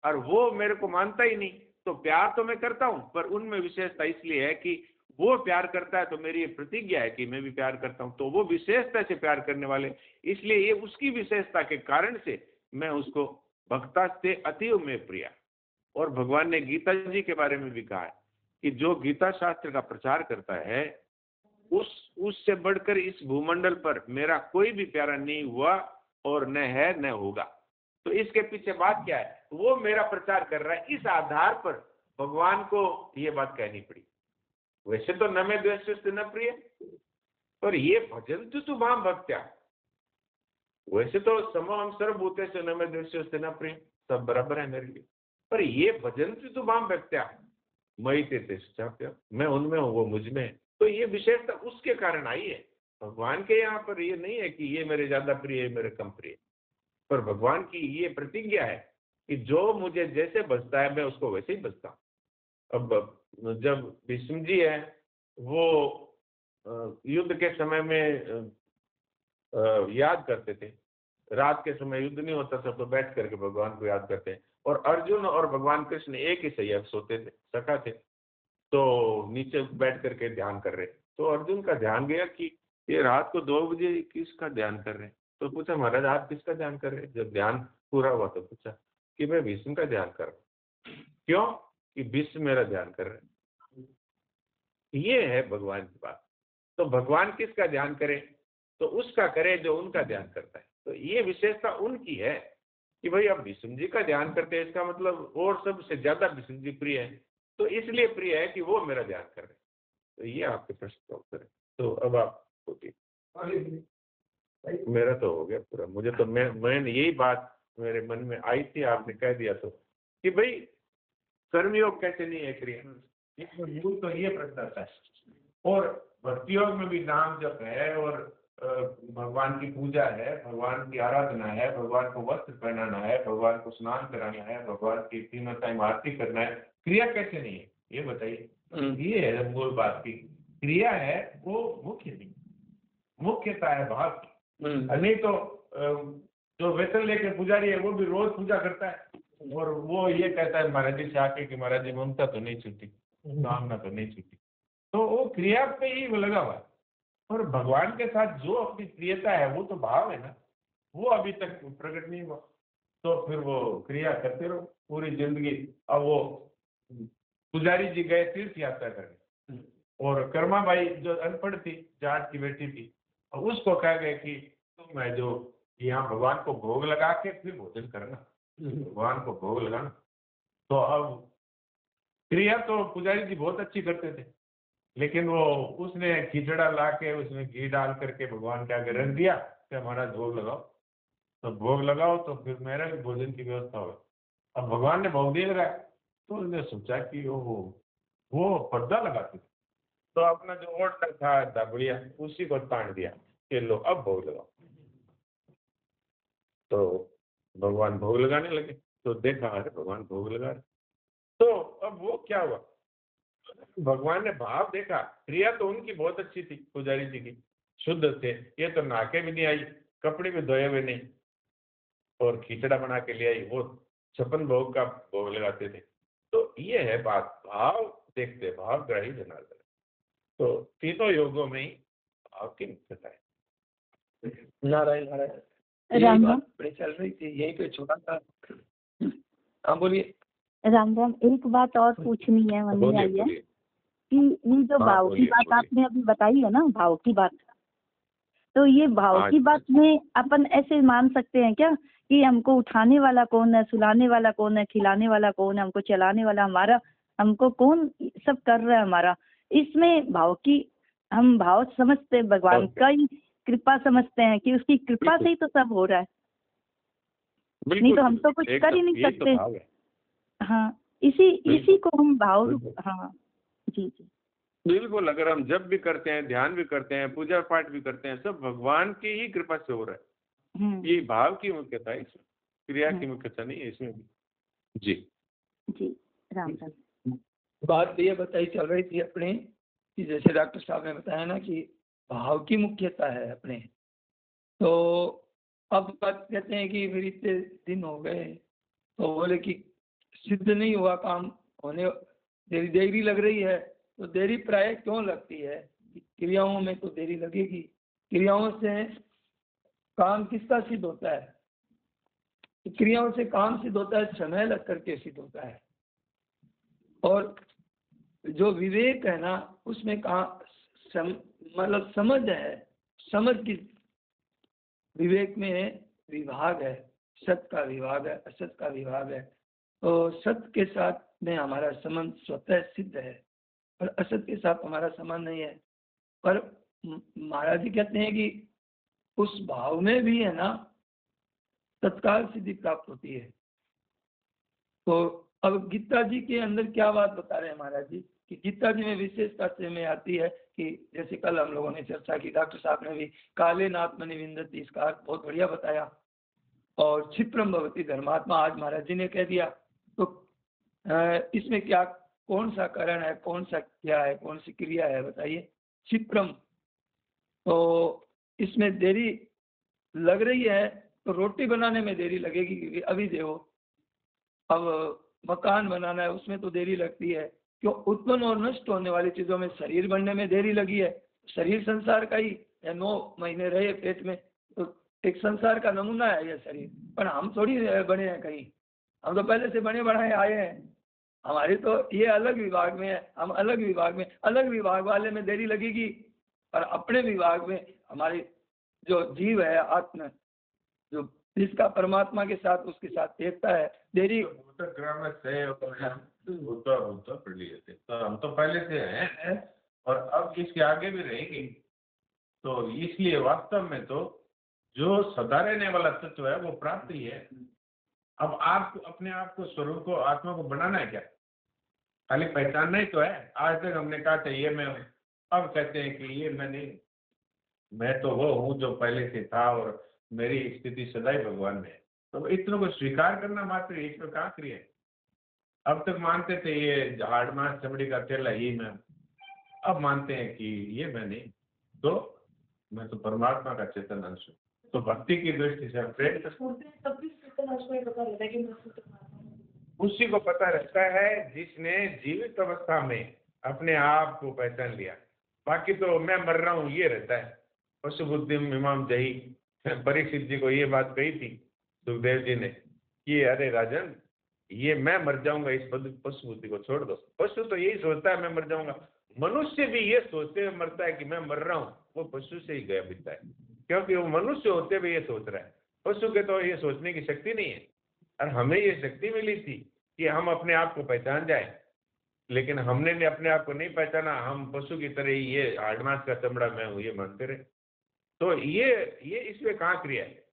और वो मेरे को मानता ही नहीं। तो प्यार तो मैं करता हूं, पर उनमें विशेषता इसलिए है कि वो प्यार करता है तो मेरी ये प्रतिज्ञा है कि मैं भी प्यार करता हूं। तो वो विशेषता से प्यार करने वाले, इसलिए ये उसकी विशेषता के कारण से मैं उसको भक्ता से अतीव में प्रिया। और भगवान ने गीता जी के बारे में भी कहा है कि जो गीता शास्त्र का प्रचार करता है उससे बढ़कर इस भूमंडल पर मेरा कोई भी प्यारा नहीं हुआ और न है न होगा। तो इसके पीछे बात क्या है? वो मेरा प्रचार कर रहा है। इस आधार पर भगवान को ये बात कहनी पड़ी। वैसे तो न मैं द्वेष्य न प्रिय, पर ये भजन तो माम भक्त्या, वैसे तो समम सर्वभूते से न मैं द्वेष्य न प्रिय, सब बराबर है मेरे लिए। पर ये भजन तो माम भक्त्या मई ते, मैं उनमें हूँ वो मुझ में। तो ये विशेषता उसके कारण आई है। भगवान के यहाँ पर ये नहीं है कि ये मेरे ज्यादा प्रिय है मेरे कम प्रिय, पर भगवान की ये प्रतिज्ञा है कि जो मुझे जैसे बचता है मैं उसको वैसे ही बचता हूँ। अब जब भीष्म जी है वो युद्ध के समय में याद करते थे, रात के समय युद्ध नहीं होता था तो बैठ करके भगवान को याद करते हैं। और अर्जुन और भगवान कृष्ण एक ही सैया सोते थे, सखा थे, तो नीचे बैठ करके ध्यान कर रहे। तो अर्जुन का ध्यान गया कि ये रात को 2 बजे किसका ध्यान कर रहे हैं। तो पूछा महाराज आप किसका ध्यान कर रहे हैं? जब ध्यान पूरा हुआ तो पूछा कि मैं विष्णु का ध्यान कर रहा हूँ। क्यों? कि विष्णु मेरा ध्यान कर रहे हैं। ये है भगवान की बात। तो भगवान किसका ध्यान करे? तो उसका करे जो उनका ध्यान करता है। तो ये विशेषता उनकी है कि भाई अब विष्णु जी का ध्यान करते हैं, इसका मतलब और सबसे ज्यादा विष्णु जी प्रिय है, तो इसलिए प्रिय है कि वो मेरा ध्यान कर रहे हैं। तो ये आपके प्रश्न का उत्तर है। तो अब आप बोलिए। मेरा तो हो गया पूरा। मुझे तो मैंने यही बात मेरे मन में आई थी, आपने कह दिया तो कि भाई कर्मयोग कैसे नहीं है क्रिया, इसमें मूल तो ये प्रश्न आता है। और भक्ति योग में भी नाम जप है और भगवान की पूजा है, भगवान की आराधना है, भगवान को वस्त्र पहनाना है, भगवान को स्नान कराना है, भगवान की तीनों टाइम आरती करना है। क्रिया कैसे नहीं है ये बताइए। ये है मूल बात की। क्रिया है वो मुख्य नहीं, मुख्यता है भाव की। नहीं तो जो वेतन लेके पुजारी है वो भी रोज पूजा करता है और वो ये कहता है महाराज जी से आके कि महाराज जी ममता तो नहीं छूटी, कामना तो नहीं छूटी। तो वो क्रिया पे ही वो लगा हुआ है। और भगवान के साथ जो अपनी प्रियता है वो तो भाव है ना, वो अभी तक प्रकट नहीं हुआ। तो फिर वो क्रिया करते रहो पूरी जिंदगी। अब वो पुजारी जी गए तीर्थ यात्रा करने और कर्माबाई जो अनपढ़ थी, जाट की बेटी थी, उसको कह गए कि तुम है जो यहाँ भगवान को भोग लगा के फिर भोजन करना, भगवान को भोग लगाना। तो अब क्रिया तो पुजारी जी बहुत अच्छी करते थे, लेकिन वो उसने खिचड़ा ला के उसमें घी डाल करके भगवान के आगे रख दिया कि हमारा भोग लगाओ। तो भोग लगाओ तो फिर मेरा भी भोजन की व्यवस्था हो। अब भगवान ने भोग दिया तो उसने सोचा कि वो पर्दा लगाते थे, तो अपना जो ओढ़ना था दबड़िया उसी को तान दिया कि लो अब भोग लगाओ। तो भगवान भोग लगाने लगे तो देखा अरे भगवान भोग लगा रहे। तो अब वो क्या हुआ, भगवान ने भाव देखा। क्रिया तो उनकी बहुत अच्छी थी, पुजारी जी की शुद्ध थे, ये तो नाके भी नहीं आई, कपड़े भी धोए हुए नहीं और खिचड़ा बना के ले आई, वो 56 भोग का भोग लगाते थे। तो ये है बात, भाव देखते, भाव ग्राही जनार्दन। तो तीनों योगों में ही भाव की मुख्यता है। नारायण नारायण। राम यही राम। बात बड़ी चल रही थी, यहीं पे छोड़ा था। हाँ बोलिए। राम राम, एक बात और पूछनी है, मन में बोलिए आई है बोलिए। कि ये जो हाँ, भाव की बोलिए, बात बोलिए। आपने अभी बताई है ना, भाव की बात, तो ये भाव हाँ, की बात में अपन ऐसे मान सकते हैं क्या कि हमको उठाने वाला कौन है, सुलाने वाला कौन है, खिलाने वाला कौन है, हमको चलाने वाला हमारा, हमको कौन सब कर रहा है हमारा, इसमें भाव की हम भाव समझते हैं, भगवान ओके। का ही कृपा समझते हैं कि उसकी कृपा से ही तो सब हो रहा है, नहीं तो हम तो कुछ कर ही नहीं यही तो सकते। भाव है। हाँ, इसी को हम भाव, बिल्कुल। हाँ जी जी। बिल्कुल, अगर हम जब भी करते हैं, ध्यान भी करते हैं, पूजा पाठ भी करते हैं, सब भगवान की ही कृपा से हो रहा है। ये भाव की मुख्यता है इसमें, क्रिया की मुख्यता नहीं है इसमें भी। जी जी राम राम। बात ये बताई चल रही थी अपने कि जैसे डॉक्टर साहब ने बताया ना कि भाव की मुख्यता है अपने। तो अब बात कहते हैं कि फिर इतने दिन हो गए तो बोले कि सिद्ध नहीं हुआ काम, होने देरी लग रही है। तो देरी प्राय क्यों लगती है? क्रियाओं में तो देरी लगेगी। क्रियाओं से काम किसका सिद्ध होता है? क्रियाओं से काम सिद्ध होता है, समय लग करके सिद्ध होता है। और जो विवेक है ना, उसमें कहा मतलब समझ है, समझ की विवेक में विभाग है, सत का विभाग है, असत का विभाग है। तो सत्य के साथ में हमारा संबंध स्वतः सिद्ध है और असत के साथ हमारा संबंध नहीं है। पर महाराज जी कहते हैं कि उस भाव में भी है ना तत्काल सिद्धि प्राप्त होती है। तो अब गीता जी के अंदर क्या बात बता रहे हैं महाराज जी कि गीता जी में विशेषता से में आती है कि जैसे कल हम लोगों ने चर्चा की, डॉक्टर साहब ने भी काले नात्मनि विंदति इसका अर्थ बहुत बढ़िया बताया। और क्षिप्रम भवति धर्मात्मा आज महाराज जी ने कह दिया। तो इसमें क्या, कौन सा कारण है, कौन सा क्या है, कौन सी क्रिया है बताइए? क्षिप्रम। तो इसमें देरी लग रही है तो रोटी बनाने में देरी लगेगी, क्योंकि अभी देखो अब मकान बनाना है उसमें तो देरी लगती है। क्यों? उत्पन्न और नष्ट होने वाली चीजों में शरीर बनने में देरी लगी है। शरीर संसार का ही है, 9 महीने रहे पेट में, तो एक संसार का नमूना है यह शरीर, पर हम थोड़ी बने हैं कहीं। हम तो पहले से बने बढ़ाए आए हैं। हमारी तो ये अलग विभाग में है, हम अलग विभाग में, अलग विभाग वाले में देरी लगेगी, और अपने विभाग में हमारी जो जीव है, आत्मा, जो जिसका परमात्मा के साथ उसके साथ एकता है, देरी। ग्राम से पढ़ लिए थे, तो हम तो पहले से हैं और अब इसके आगे भी रहेंगे। तो इसलिए वास्तव में तो जो सदा रहने वाला तत्व है वो प्राप्त ही है। अब आपको अपने आप को, स्वरूप को, आत्मा को बनाना है क्या? खाली पहचानना ही तो है। आज तक हमने कहा था ये मैं हूँ, अब कहते हैं कि ये मैं नहीं, मैं तो वो हूँ जो पहले से था और मेरी स्थिति सदा ही भगवान में है। तो इतनों को स्वीकार करना मात्र है, इसमें कहाँ क्रिया है। अब तक मानते थे ये हाड़ मांस चमड़ी का तेला ही मैं, अब मानते हैं कि ये मैं नहीं, तो मैं तो परमात्मा का चेतन अंश हूँ। तो भक्ति की दृष्टि से प्रेरित उसी को पता रहता है जिसने जीवित अवस्था में अपने आप को पहचान लिया। बाकी तो मैं मर रहा हूँ ये रहता है। पशु बुद्धि इमाम जही परीक्षित जी को ये बात कही थी सुखदेव जी ने कि अरे राजन, ये मैं मर जाऊंगा, इस पशु बुद्धि को छोड़ दो। पशु तो यही सोचता है मैं मर जाऊंगा। मनुष्य भी ये सोचते हुए मरता है कि मैं मर रहा हूँ, वो पशु से ही गया बीता है, क्योंकि वो मनुष्य होते हुए ये सोच रहा है। पशु के तो ये सोचने की शक्ति नहीं है, और हमें ये शक्ति मिली थी कि हम अपने आप को पहचान जाए, लेकिन हमने अपने आप को नहीं पहचाना। हम पशु की तरह ही ये हाड़ मांस का चमड़ा मैं हूँ ये मानते रहे। तो ये इसमें कहाँ क्रिया है,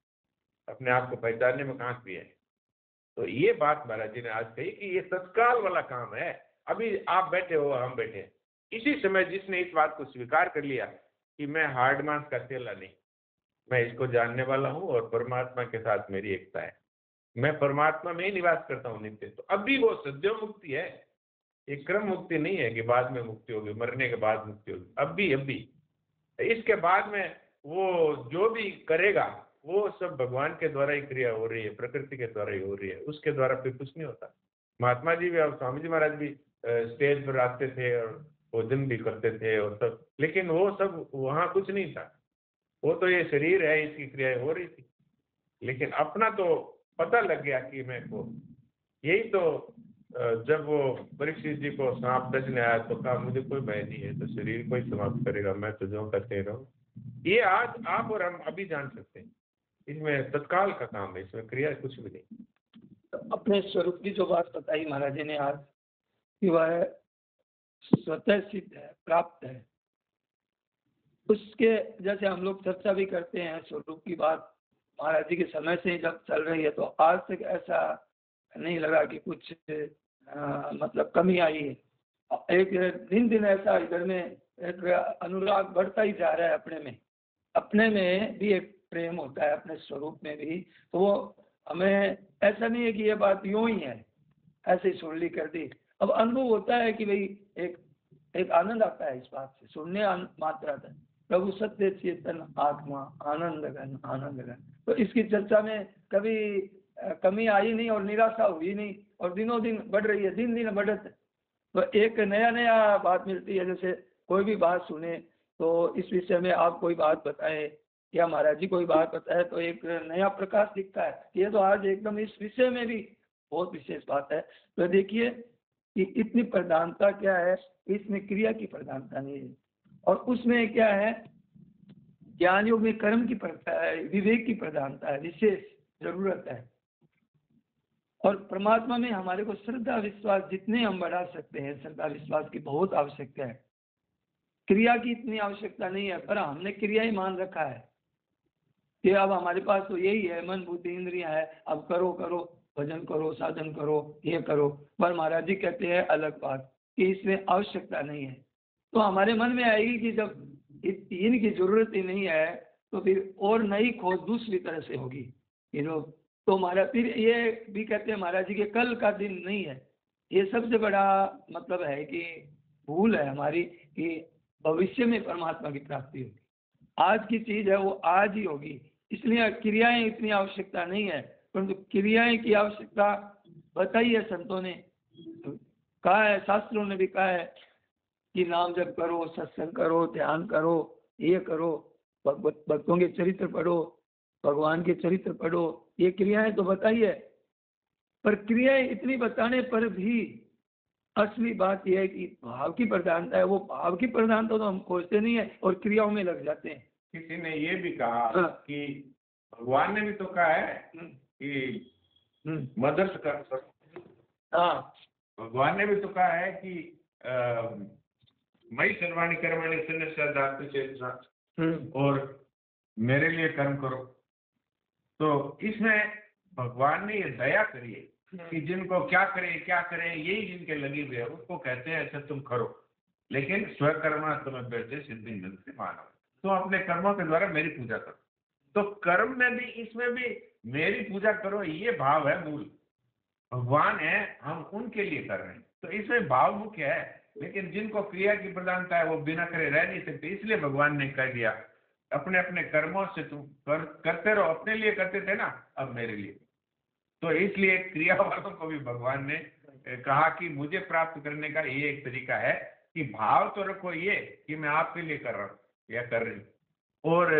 अपने आप को पहचानने में कहाँ क्रिया है। तो ये बात महाराज जी ने आज कही कि ये तत्काल वाला काम है। अभी आप बैठे हो, हम बैठे हैं, इसी समय जिसने इस बात को स्वीकार कर लिया कि मैं हाड़ मांस का तेला नहीं, मैं इसको जानने वाला हूँ और परमात्मा के साथ मेरी एकता है, मैं परमात्मा में ही निवास करता हूँ नित्य, तो अभी वो सद्यो मुक्ति है। ये क्रम मुक्ति नहीं है कि बाद में मुक्ति होगी, मरने के बाद मुक्ति होगी। अभी इसके बाद में वो जो भी करेगा वो सब भगवान के द्वारा ही क्रिया हो रही है, प्रकृति के द्वारा ही हो रही है, उसके द्वारा फिर कुछ नहीं होता। महात्मा जी भी और स्वामी जी महाराज भी स्टेज पर आते थे और भोजन भी करते थे और सब, लेकिन वो सब वहाँ कुछ नहीं था। वो तो ये शरीर है, इसकी क्रियाएं हो रही थी, लेकिन अपना तो पता लग गया कि मैं को। यही तो जब वो परीक्षित जी को सांप डसने आया तो कहा मुझे कोई भय नहीं है, तो शरीर को ही समाप्त करेगा, मैं तो जो करते रहूं। ये आज आप और हम अभी जान सकते हैं, इसमें तत्काल का काम है, इसमें क्रिया कुछ भी नहीं। तो अपने स्वरूप की जो बात बताई महाराज जी ने आज कि वह स्वतः सिद्ध है, प्राप्त है, उसके जैसे हम लोग चर्चा भी करते हैं स्वरूप की बात महाराज जी के समय से ही जब चल रही है, तो आज तक ऐसा नहीं लगा कि कुछ मतलब कमी आई है। एक दिन दिन ऐसा इधर में एक अनुराग बढ़ता ही जा रहा है, अपने में भी एक प्रेम होता है, अपने स्वरूप में भी। तो वो हमें ऐसा नहीं है कि ये बात यूं ही है, ऐसे ही सुन ली कर दी। अब अनुभव होता है कि भाई एक आनंद आता है इस बात से, सुनने मात्र आता है। प्रभु सत्य चेतन आत्मा आनंद घन। तो इसकी चर्चा में कभी कमी आई नहीं और निराशा हुई नहीं, और दिनों दिन बढ़ रही है, दिन दिन बढ़त है। तो एक नया बात मिलती है। जैसे कोई भी बात सुने तो इस विषय में आप कोई बात बताएं या महाराज जी कोई बात बताए, तो एक नया प्रकाश दिखता है। ये तो आज एकदम इस विषय में भी बहुत विशेष बात है। तो देखिए कि इतनी प्रधानता क्या है, इसमें क्रिया की प्रधानता नहीं है, और उसमें क्या है, ज्ञान योग में कर्म की विवेक की प्रधानता है, विशेष जरूरत है। और परमात्मा में हमारे को श्रद्धा विश्वास जितने हम बढ़ा सकते हैं, श्रद्धा विश्वास की बहुत आवश्यकता है, क्रिया की इतनी आवश्यकता नहीं है। पर हमने क्रिया ही मान रखा है कि अब हमारे पास तो यही है, मन बुद्धि इंद्रियां है, अब करो भजन करो, साधन करो, ये करो। पर महाराज जी कहते हैं अलग बात कि इसमें आवश्यकता नहीं है। तो हमारे मन में आएगी कि जब इनकी जरूरत ही नहीं है तो फिर और नई खोज दूसरी तरह से होगी। तो महाराज फिर ये भी कहते हैं महाराज जी के कल का दिन नहीं है। ये सबसे बड़ा मतलब है कि भूल है हमारी कि भविष्य में परमात्मा की प्राप्ति होगी। आज की चीज है वो आज ही होगी, इसलिए क्रियाएं इतनी आवश्यकता नहीं है। परंतु क्रियाएं की आवश्यकता बताई है संतों ने, कहा है, शास्त्रों ने भी कहा है कि नाम जप करो, सत्संग करो, ध्यान करो, ये करो, भक्तों के चरित्र पढ़ो, भगवान के चरित्र पढ़ो, ये क्रियाएं तो बताई है। पर क्रियाएं इतनी बताने पर भी असली बात यह है कि भाव की प्रधानता है। वो भाव की प्रधानता तो हम खोजते नहीं है और क्रियाओं में लग जाते हैं। किसी ने ये भी कहा हाँ। कि भगवान ने भी तो कहा है कि मदर्स कर, हाँ, भगवान ने भी तो कहा है कि मई सर्वाणी कर्माणि सन्न्यासात् चेत्, और मेरे लिए कर्म करो। तो इसमें भगवान ने ये दया करी है कि जिनको क्या करे यही जिनके लगी हुए है उसको कहते हैं अच्छा तुम करो, लेकिन स्वकर्मा तुम्हें बैठे सिद्धि मिलते मानो, तो अपने कर्मों के द्वारा मेरी पूजा करो। तो कर्म में भी, इसमें भी मेरी पूजा करो, ये भाव है मूल। भगवान है, हम उनके लिए कर रहे हैं, तो इसमें भाव मुख्य है। लेकिन जिनको क्रिया की प्रधानता है वो बिना करे रह नहीं सकते, इसलिए भगवान ने कह दिया अपने अपने कर्मों से तुम करते रहो। अपने लिए करते थे ना, अब मेरे लिए। तो इसलिए क्रिया वालों को भी भगवान ने कहा कि मुझे प्राप्त करने का ये एक तरीका है कि भाव तो रखो ये कि मैं आपके लिए कर रहा हूँ या कर रही हूँ, और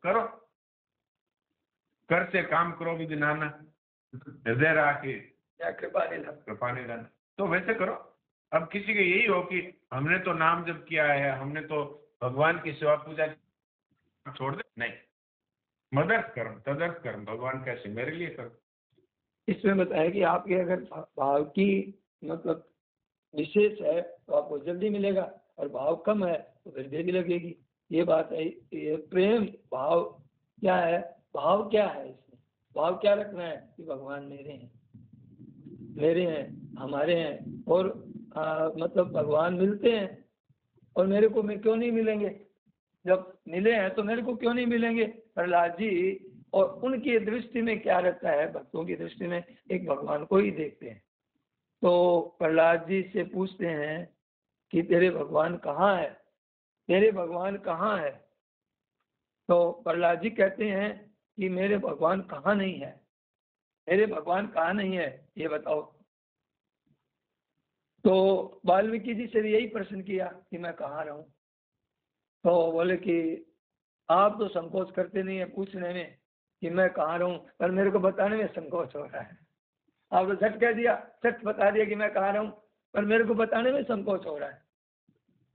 करो, कर से काम करो विधि नाना, हृदय राखी कृपा निधान। तो वैसे करो। अब किसी के यही हो कि हमने तो नाम जप किया है, हमने तो भगवान की सेवा पूजा छोड़ दे, नहीं, मदर्थ कर्म तदर्थ कर्म, भगवान कैसे मेरे लिए करो। इसमें बताया कि आपके अगर भाव की मतलब विशेष है तो आपको जल्दी मिलेगा, और भाव कम है तो फिर देरी लगेगी। ये बात है। ये प्रेम भाव क्या है, भाव क्या है, इसमें भाव क्या रखना है कि भगवान मेरे हैं, हमारे हैं, और मतलब भगवान मिलते हैं और मेरे को क्यों नहीं मिलेंगे, जब मिले हैं तो मेरे को क्यों नहीं मिलेंगे। प्रहलाद जी और उनकी दृष्टि में क्या रहता है, भक्तों की दृष्टि में एक भगवान को ही देखते हैं। तो प्रहलाद जी से पूछते हैं कि तेरे भगवान कहाँ है, तेरे भगवान कहाँ है। तो प्रहलाद जी कहते हैं कि मेरे भगवान कहाँ नहीं है, मेरे भगवान कहाँ नहीं है ये बताओ। तो वाल्मीकि जी से भी यही प्रश्न किया कि मैं कहाँ रहूं। तो बोले कि आप तो संकोच करते नहीं है पूछने में कि मैं कहाँ रहूं, पर मेरे को बताने में संकोच हो रहा है। आप तो झट कह दिया, झट बता दिया कि मैं कहाँ रहूं, पर मेरे को बताने में संकोच हो रहा है।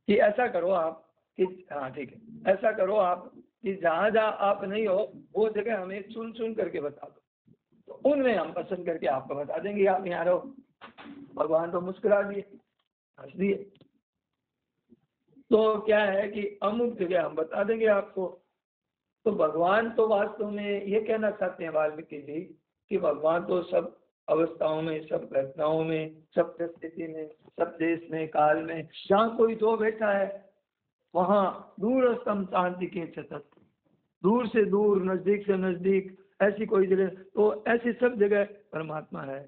कि ऐसा करो आप कि हाँ ठीक है, ऐसा करो आप कि जहाँ जहाँ आप नहीं हो वो जगह हमें चुन चुन करके बता दो, तो उनमें हम पसंद करके आपको बता देंगे आप यहाँ रहो। भगवान तो मुस्कुरा दिए, हंस दिए। तो क्या है कि अमुक जगह हम बता देंगे आपको। तो भगवान तो वास्तव में ये कहना चाहते हैं वाल्मीकि जी कि भगवान तो सब अवस्थाओं में, सब घटनाओं में, सब परिस्थिति में, सब देश में, काल में, जहाँ कोई जो बैठा है वहाँ दूरस्थम शांति के सतत, दूर से दूर, नजदीक से नजदीक, ऐसी कोई जगह, तो ऐसी सब जगह परमात्मा है।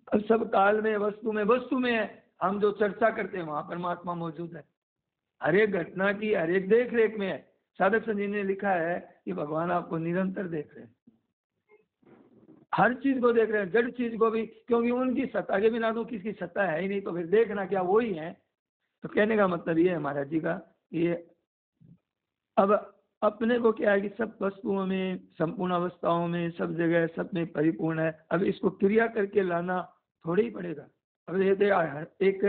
अब सब काल में, वस्तु में है। हम जो चर्चा करते हैं वहाँ परमात्मा मौजूद है। हर एक घटना की हर एक देख रेख में है। साधक संत जी ने लिखा है कि भगवान आपको निरंतर देख रहे हैं, हर चीज को देख रहे हैं, जड़ चीज को भी, क्योंकि उनकी सत्ता के बिना तो किसकी सत्ता है ही नहीं, तो फिर देखना क्या, वो ही है। तो कहने का मतलब ये है महाराज जी का, ये अब अपने को क्या है कि सब वस्तुओं में, संपूर्ण अवस्थाओं में, सब जगह, सब में परिपूर्ण है। अब इसको क्रिया करके लाना थोड़ा ही पड़ेगा। अब ये एक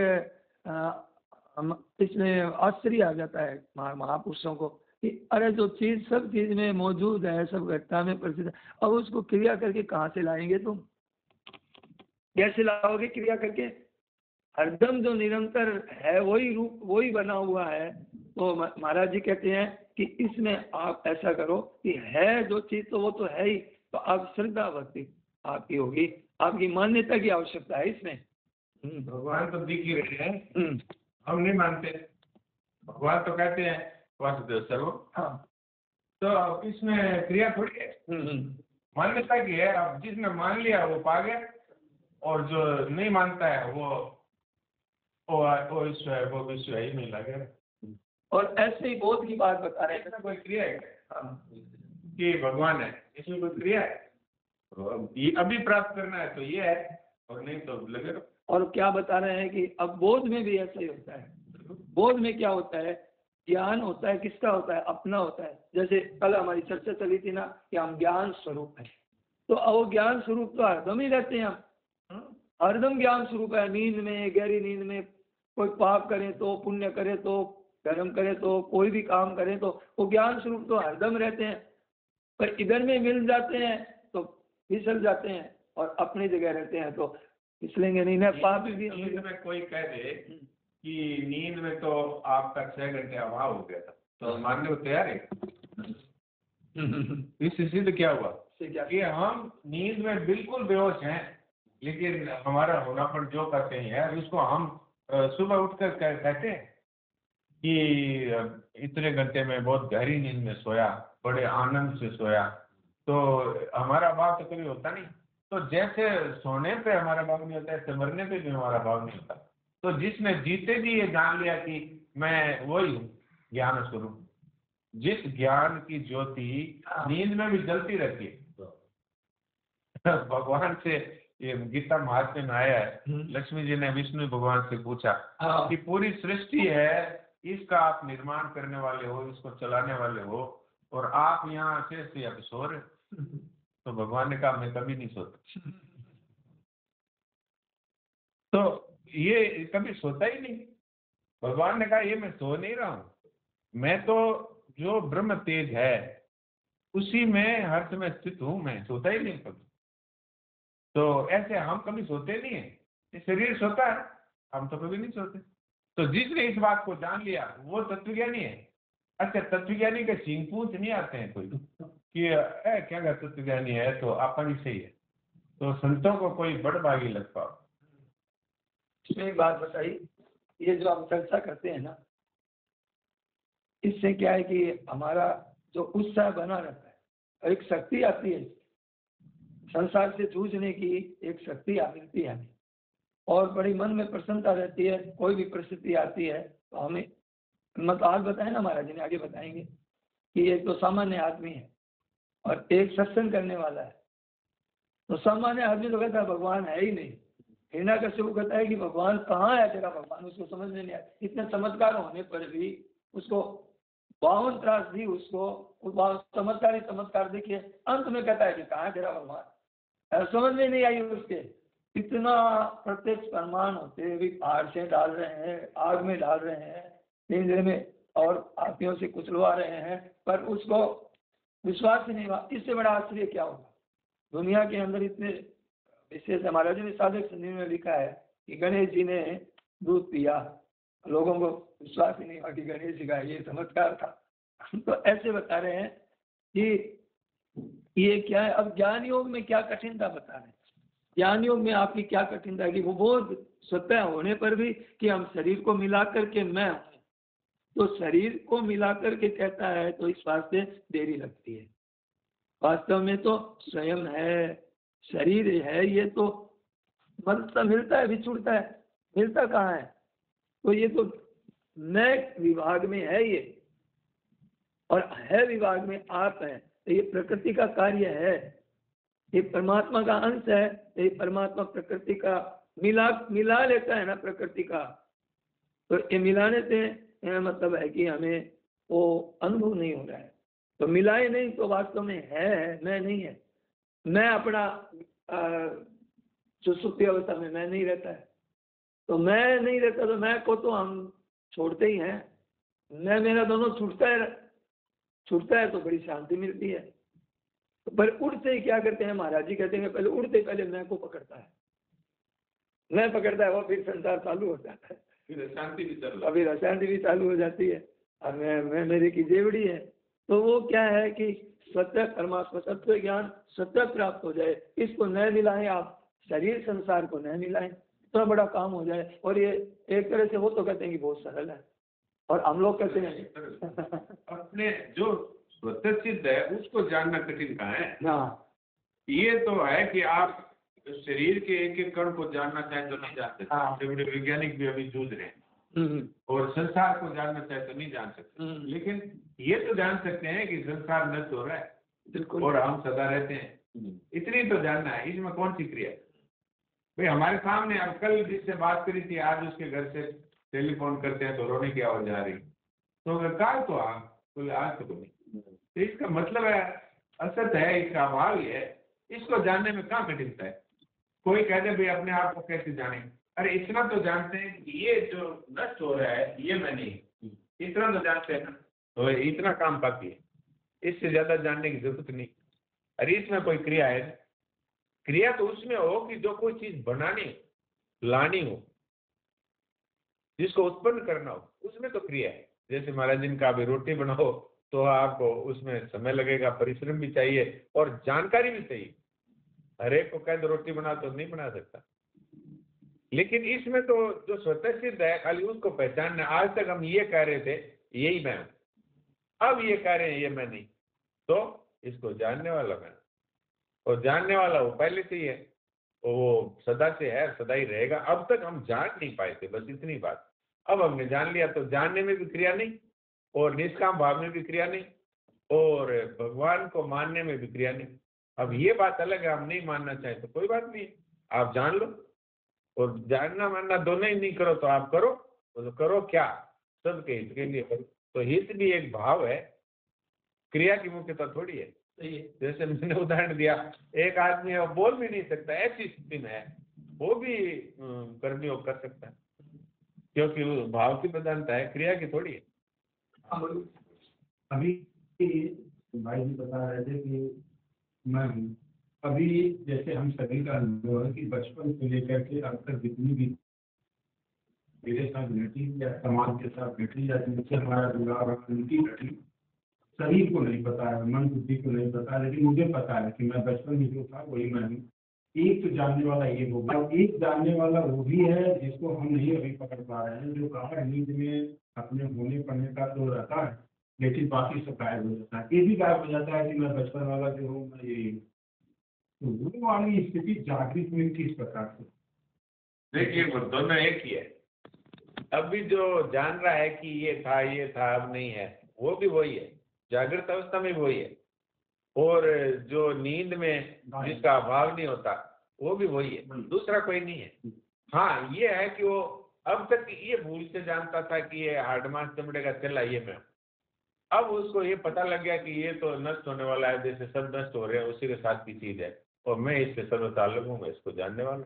इसमें आश्चर्य आ जाता है महापुरुषों को कि अरे जो चीज सब चीज में मौजूद है, सब घटना में प्रसिद्ध है, अब उसको क्रिया करके कहाँ से लाएंगे तुम, कैसे लाओगे क्रिया करके। हरदम जो निरंतर है वही रूप, वही बना हुआ है। तो महाराज जी कहते हैं कि इसमें आप ऐसा करो कि है जो चीज तो वो तो है ही, तो आप श्रद्धा भक्ति आपकी होगी, आपकी मान्यता की आवश्यकता है इसमें। भगवान तो दिख ही रहे हैं, हम नहीं मानते। भगवान तो कहते हैं वासुदेव सर्व, हाँ, तो इसमें क्रिया थोड़ी है, मान्यता की है। अब जिसने मान लिया वो पा गया, और जो नहीं मानता है वो ईश्वर है, वो विश्व ही नहीं लगे। और ऐसे ही बोध की बात बता रहे हैं। कोई क्रिया है कि भगवान है, इसमें कोई क्रिया है? तो ये अभी प्राप्त करना है तो ये है, और नहीं तो लगे रहो। और क्या बता रहे हैं कि अब बोध में भी ऐसा ही होता है। बोध में क्या होता है, ज्ञान होता है, किसका होता है, अपना होता है। जैसे कल हमारी चर्चा चली थी ना कि हम ज्ञान स्वरूप है, तो वो ज्ञान स्वरूप तो हरदम ही रहते हैं हम, हरदम ज्ञान स्वरूप है। नींद में, गहरी नींद में कोई पाप करे तो, पुण्य करे तो, धर्म करे तो, कोई भी काम करे तो वो ज्ञान स्वरूप तो हरदम रहते हैं। पर इधर में मिल जाते हैं तो फिसल जाते हैं, और अपनी जगह रहते हैं तो फिसलेंगे नहीं ना। पाप भी नींद में कोई कह दे कि नींद में तो आपका 6 घंटे अभाव हो गया था, तो मानने को तैयार है? इससे सिद्ध क्या हुआ कि हम नींद में बिल्कुल बेहोश हैं, लेकिन हमारा होनापन जो करते हैं उसको हम सुबह उठकर कहते हैं कि इतने घंटे में बहुत गहरी नींद में सोया, बड़े आनंद से सोया। तो हमारा भाव तो कभी होता नहीं। तो जैसे सोने पे हमारा भाव नहीं होता, ऐसे मरने पे भी हमारा भाव नहीं होता। तो जिसने जीते जी ये जान लिया कि मैं वही हूँ ज्ञान स्वरूप, जिस ज्ञान की ज्योति नींद में भी जलती रहती है। भगवान से ये गीता महात्म्य में आया है, लक्ष्मी जी ने विष्णु भगवान से पूछा कि पूरी सृष्टि है, इसका आप निर्माण करने वाले हो, इसको चलाने वाले हो, और आप यहाँ से अब सो रहे। तो भगवान ने कहा मैं कभी नहीं सोता। तो ये कभी सोता ही नहीं। भगवान ने कहा ये मैं सो नहीं रहा हूँ, मैं तो जो ब्रह्म तेज है उसी में हर समय स्थित हूँ, मैं सोता ही नहीं कभी। तो ऐसे हम कभी सोते नहीं है, ये शरीर सोता है, हम तो कभी नहीं सोते। तो जिसने इस बात को जान लिया वो तत्वज्ञानी है। अच्छा, तत्वज्ञानी के सिंह पूछ नहीं आते हैं कोई कि क्या का तत्वज्ञानी है, तो आपका भी सही है। तो संतों को कोई बड़भागी लगता हो। इसमें एक बात बताई, ये जो हम चर्चा करते हैं ना, इससे क्या है कि हमारा जो उत्साह बना रहता है, और एक शक्ति आती है संसार से जूझने की, एक शक्ति मिलती है हमें, और बड़ी मन में प्रसन्नता रहती है। कोई भी परिस्थिति आती है तो हमें, मतलब आज बताए ना महाराज जी ने, आगे बताएंगे कि एक तो सामान्य आदमी है और एक सत्संग करने वाला है। तो सामान्य आदमी तो कहता है भगवान है ही नहीं, हिरण्यकश्यप कहता है कि भगवान कहाँ है तेरा भगवान, उसको समझ में नहीं आया। इतने चमत्कार होने पर भी उसको 52 त्रास दी उसको, चमत्कार देखिए, अंत में कहता है कि कहाँ है तेरा भगवान, समझ में नहीं आई उसके। इतना प्रत्यक्ष प्रमाण होते हुए भी आग से डाल रहे हैं, आग में डाल रहे हैं, पिंजरे में और हाथियों से कुचलवा रहे हैं, पर उसको विश्वास ही नहीं हुआ। इससे बड़ा आश्चर्य क्या होगा दुनिया के अंदर। इतने विशेष महाराज जी ने साधक संधि में लिखा है कि गणेश जी ने दूध पिया, लोगों को विश्वास ही नहीं हुआ कि गणेश जी का ये चमत्कार था। तो ऐसे बता रहे हैं कि ये क्या है। अब ज्ञान योग में क्या कठिनता बता रहे हैं, ज्ञान योग में आपकी क्या कठिनता है कि वो बोध स्वतः होने पर भी कि हम शरीर को मिला करके मैं हूँ, तो शरीर को मिला करके कहता है तो इस वास्ते देरी लगती है। वास्तव में तो स्वयं है, शरीर है, ये तो मतलब मिलता है बिछुड़ता है, मिलता कहाँ है। तो ये तो मैं विभाग में है ये, और है विभाग में आप है, तो ये प्रकृति का कार्य है, ये परमात्मा का अंश है। ये परमात्मा प्रकृति का मिला लेता है ना प्रकृति का, तो ये मिलाने से मतलब है कि हमें वो अनुभव नहीं हो रहा है। तो मिलाए नहीं तो वास्तव में है, मैं नहीं है। मैं अपना सुसुप्ति अवस्था में मैं नहीं रहता है, तो मैं नहीं रहता तो मैं को तो हम छोड़ते ही हैं। मैं मेरा दोनों छूटता है तो बड़ी शांति मिलती है। पर उड़ते ही क्या करते हैं महाराज जी कहते हैं, पहले उड़ते पहले मैं को पकड़ता है, मैं पकड़ता है वो, फिर संसार चालू हो जाता है, फिर अशांति भी चालू हो जाती है। और मैं मेरे की जेवड़ी है। तो वो क्या है कि सत्य परमात्मा सत्य ज्ञान सत्य प्राप्त हो जाए, इसको न मिलाएं आप, शरीर संसार को न मिलाएं, इतना बड़ा काम हो जाए। और ये एक तरह से वो तो कहते हैं कि बहुत सरल है, और हम लोग कहते हैं अपने जो स्वतः सिद्ध है उसको जानना कठिन कहाँ है। हाँ, ये तो है कि आप शरीर के एक एक कण को जानना चाहें तो नहीं जान सकते। हाँ। बड़े वैज्ञानिक भी अभी जूझ रहे हैं, और संसार को जानना चाहे तो नहीं जान सकते। लेकिन ये तो जान सकते हैं कि संसार नष्ट हो रहा है, बिल्कुल, और हम सदा रहते हैं। इतनी तो जानना है, इसमें कौन सी क्रिया। भाई हमारे सामने अब कल जिससे बात करी थी, आज उसके घर से टेलीफोन करते हैं तो रोने की आवाज आ रही, तो कल तो बोले आज तो नहीं। तो इसका मतलब है असत है, इसका अभाव ही है। इसको जानने में कहाँ कठिनता है। कोई कहते भाई अपने आप को कैसे जाने, अरे इतना तो जानते हैं कि ये जो नष्ट हो रहा है ये मैं नहीं, इतना तो जानते हैं ना, तो इतना काम काफी है, इससे ज्यादा जानने की जरूरत नहीं। अरे इसमें कोई क्रिया है, क्रिया तो उसमें हो कि जो कोई चीज बनानी लानी हो, जिसको उत्पन्न करना हो, उसमें तो क्रिया है। जैसे महाराज दिन का अभी रोटी बनाओ तो आपको उसमें समय लगेगा, परिश्रम भी चाहिए और जानकारी भी चाहिए। हर एक को कह दो रोटी बना तो नहीं बना सकता, लेकिन इसमें तो जो स्वतः सिद्ध है खाली उसको पहचानना। आज तक हम ये कह रहे थे यही मैं हूं, अब ये कह रहे हैं ये मैं नहीं, तो इसको जानने वाला मैं, और जानने वाला वो पहले से ही है, वो सदा से है, सदा ही रहेगा। अब तक हम जान नहीं पाए थे, बस इतनी बात। अब हमने जान लिया, तो जानने में भी क्रिया नहीं, और निष्काम भाव में भी क्रिया नहीं, और भगवान को मानने में भी क्रिया नहीं। अब ये बात अलग है, हम नहीं मानना चाहें तो कोई बात नहीं, आप जान लो, और जानना मानना दोनों ही नहीं करो तो आप करो, तो करो क्या, सबके हित के लिए करो। तो हित भी एक भाव है, क्रिया की मुख्यता थोड़ी है। जैसे मैंने उदाहरण दिया, एक आदमी अब बोल भी नहीं सकता, ऐसी स्थिति में है, वो भी कर्मयोग कर सकता है, क्योंकि वो भाव की प्रधानता है, क्रिया की थोड़ी है। अभी भाई जी बता रहे थे कि मैं हूँ, अभी जैसे हम सभी का अनुभव है कि बचपन से लेकर के अब तक जितनी भी मेरे साथ घटी या समाज के साथ घटी या जिनसे हमारा जुड़ाव है उनकी घटी, शरीर को नहीं पता है, मन बुद्धि को नहीं पता है, लेकिन मुझे पता है कि मैं बचपन में जो था वही मैं हूँ। एक तो जानने वाला ये होगा, और एक जानने वाला वो भी है जिसको हम नहीं अभी पकड़ पा रहे हैं, जो गाढ़ नींद में अपने होने पढ़ने का तो रहता है, लेकिन बाकी सब गायब हो जाता है। ये भी गायब हो जाता है कि मैं बचपन वाला जो हूँ मैं ये, तो वो वाली स्थिति जागृत में किस प्रकार से? देखिए वो दोनों एक ही है। अभी जो जान रहा है कि ये था अब नहीं है, वो भी वही है, जागृत अवस्था में भी वही है, और जो नींद में जिसका अभाव नहीं होता वो भी वही है, दूसरा कोई नहीं है। हाँ ये है कि वो अब तक ये भूल से जानता था कि ये हार्ड मास चमड़े का चला ये मैं, अब उसको ये पता लग गया कि ये तो नष्ट होने वाला है, जैसे सब नष्ट हो रहे हैं उसी के साथ की चीज है, और मैं इससे सर्वताल्लुक हूँ, मैं इसको जानने वाला।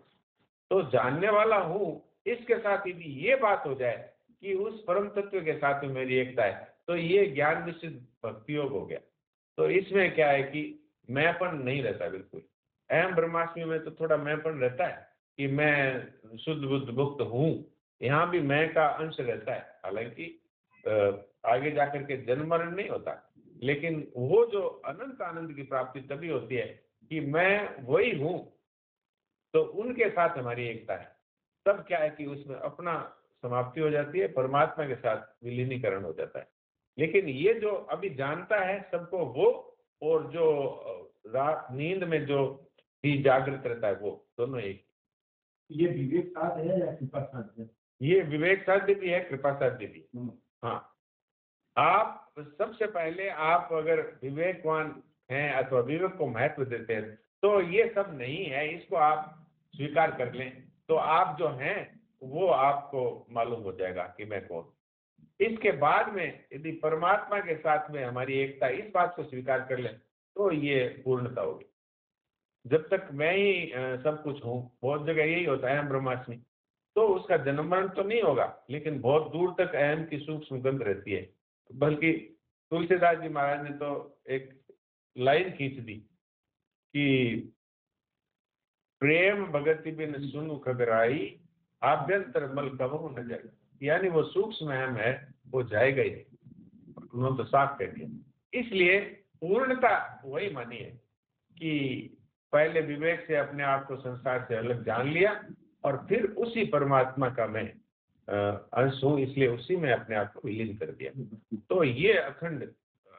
तो जानने वाला हूँ, इसके साथ यदि ये बात हो जाए कि उस परम तत्व के साथ में मेरी एकता है, तो ये ज्ञान निश्चित भक्ति योग हो गया। तो इसमें क्या है कि मैंपन नहीं रहता बिल्कुल। अहम ब्रह्मास्मि में तो थोड़ा मैंपन रहता है कि मैं शुद्ध बुद्ध मुक्त हूँ, यहाँ भी मैं का अंश रहता है। हालांकि आगे जाकर के जन्म मरण नहीं होता, लेकिन वो जो अनंत आनंद की प्राप्ति तभी होती है कि मैं वही हूँ, तो उनके साथ हमारी एकता है। तब क्या है कि उसमें अपना समाप्ति हो जाती है, परमात्मा के साथ विलीनीकरण हो जाता है। लेकिन ये जो अभी जानता है सबको वो, और जो रात नींद में जो ही जागृत रहता है वो, दोनों एक। ये विवेक साध है या कृपा साध है? ये विवेक साध्य भी है, कृपा साध्य भी। हाँ, आप सबसे पहले आप अगर विवेकवान हैं अथवा विवेक को महत्व देते हैं तो ये सब नहीं है, इसको आप स्वीकार कर लें, तो आप जो हैं वो आपको मालूम हो जाएगा कि मैं कौन। इसके बाद में यदि परमात्मा के साथ में हमारी एकता, इस बात को स्वीकार कर लें तो ये पूर्णता होगी। जब तक मैं ही सब कुछ हूँ, बहुत जगह यही होता है अहम ब्रह्मास्मि, तो उसका जन्म मरण तो नहीं होगा, लेकिन बहुत दूर तक अहम की सूक्ष्म गंध रहती है। बल्कि तुलसीदास जी महाराज ने तो एक लाइन खींच दी कि प्रेम भगति बिन सुनु खगराई, आभ्यंतर मल कबहु न जाए। यानी वो सूक्ष्म अहम है, वो जाएगा ही नहीं, उन्होंने तो साफ कह दिया। इसलिए पूर्णता वही मानी है कि पहले विवेक से अपने आप को संसार से अलग जान लिया, और फिर उसी परमात्मा का मैं अंश हूँ, इसलिए उसी में अपने आप को विलीन कर दिया। तो ये अखंड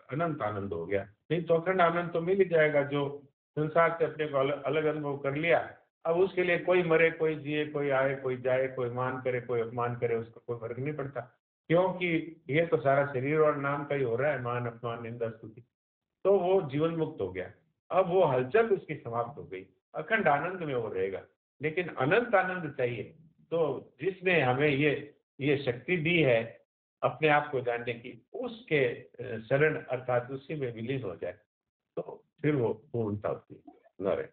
अनंत आनंद हो गया। नहीं तो अखंड आनंद तो मिल ही जाएगा जो संसार से अपने को अलग अनुभव कर लिया। अब उसके लिए कोई मरे कोई जिए, कोई आए कोई जाए, कोई मान करे कोई अपमान करे, उसका कोई फर्क नहीं पड़ता, क्योंकि ये तो सारा शरीर और नाम का ही हो रहा है, मान अपमान निंदा स्तुति। तो वो जीवन मुक्त हो गया, अब वो हलचल उसकी समाप्त हो गई, अखंड आनंद में वो रहेगा। लेकिन अनंत आनंद चाहिए, तो जिसने हमें ये शक्ति दी है अपने आप को जानने की, उसके शरण अर्थात उसी में विलीन हो जाए तो फिर वो पूर्णता होती है। नारायण।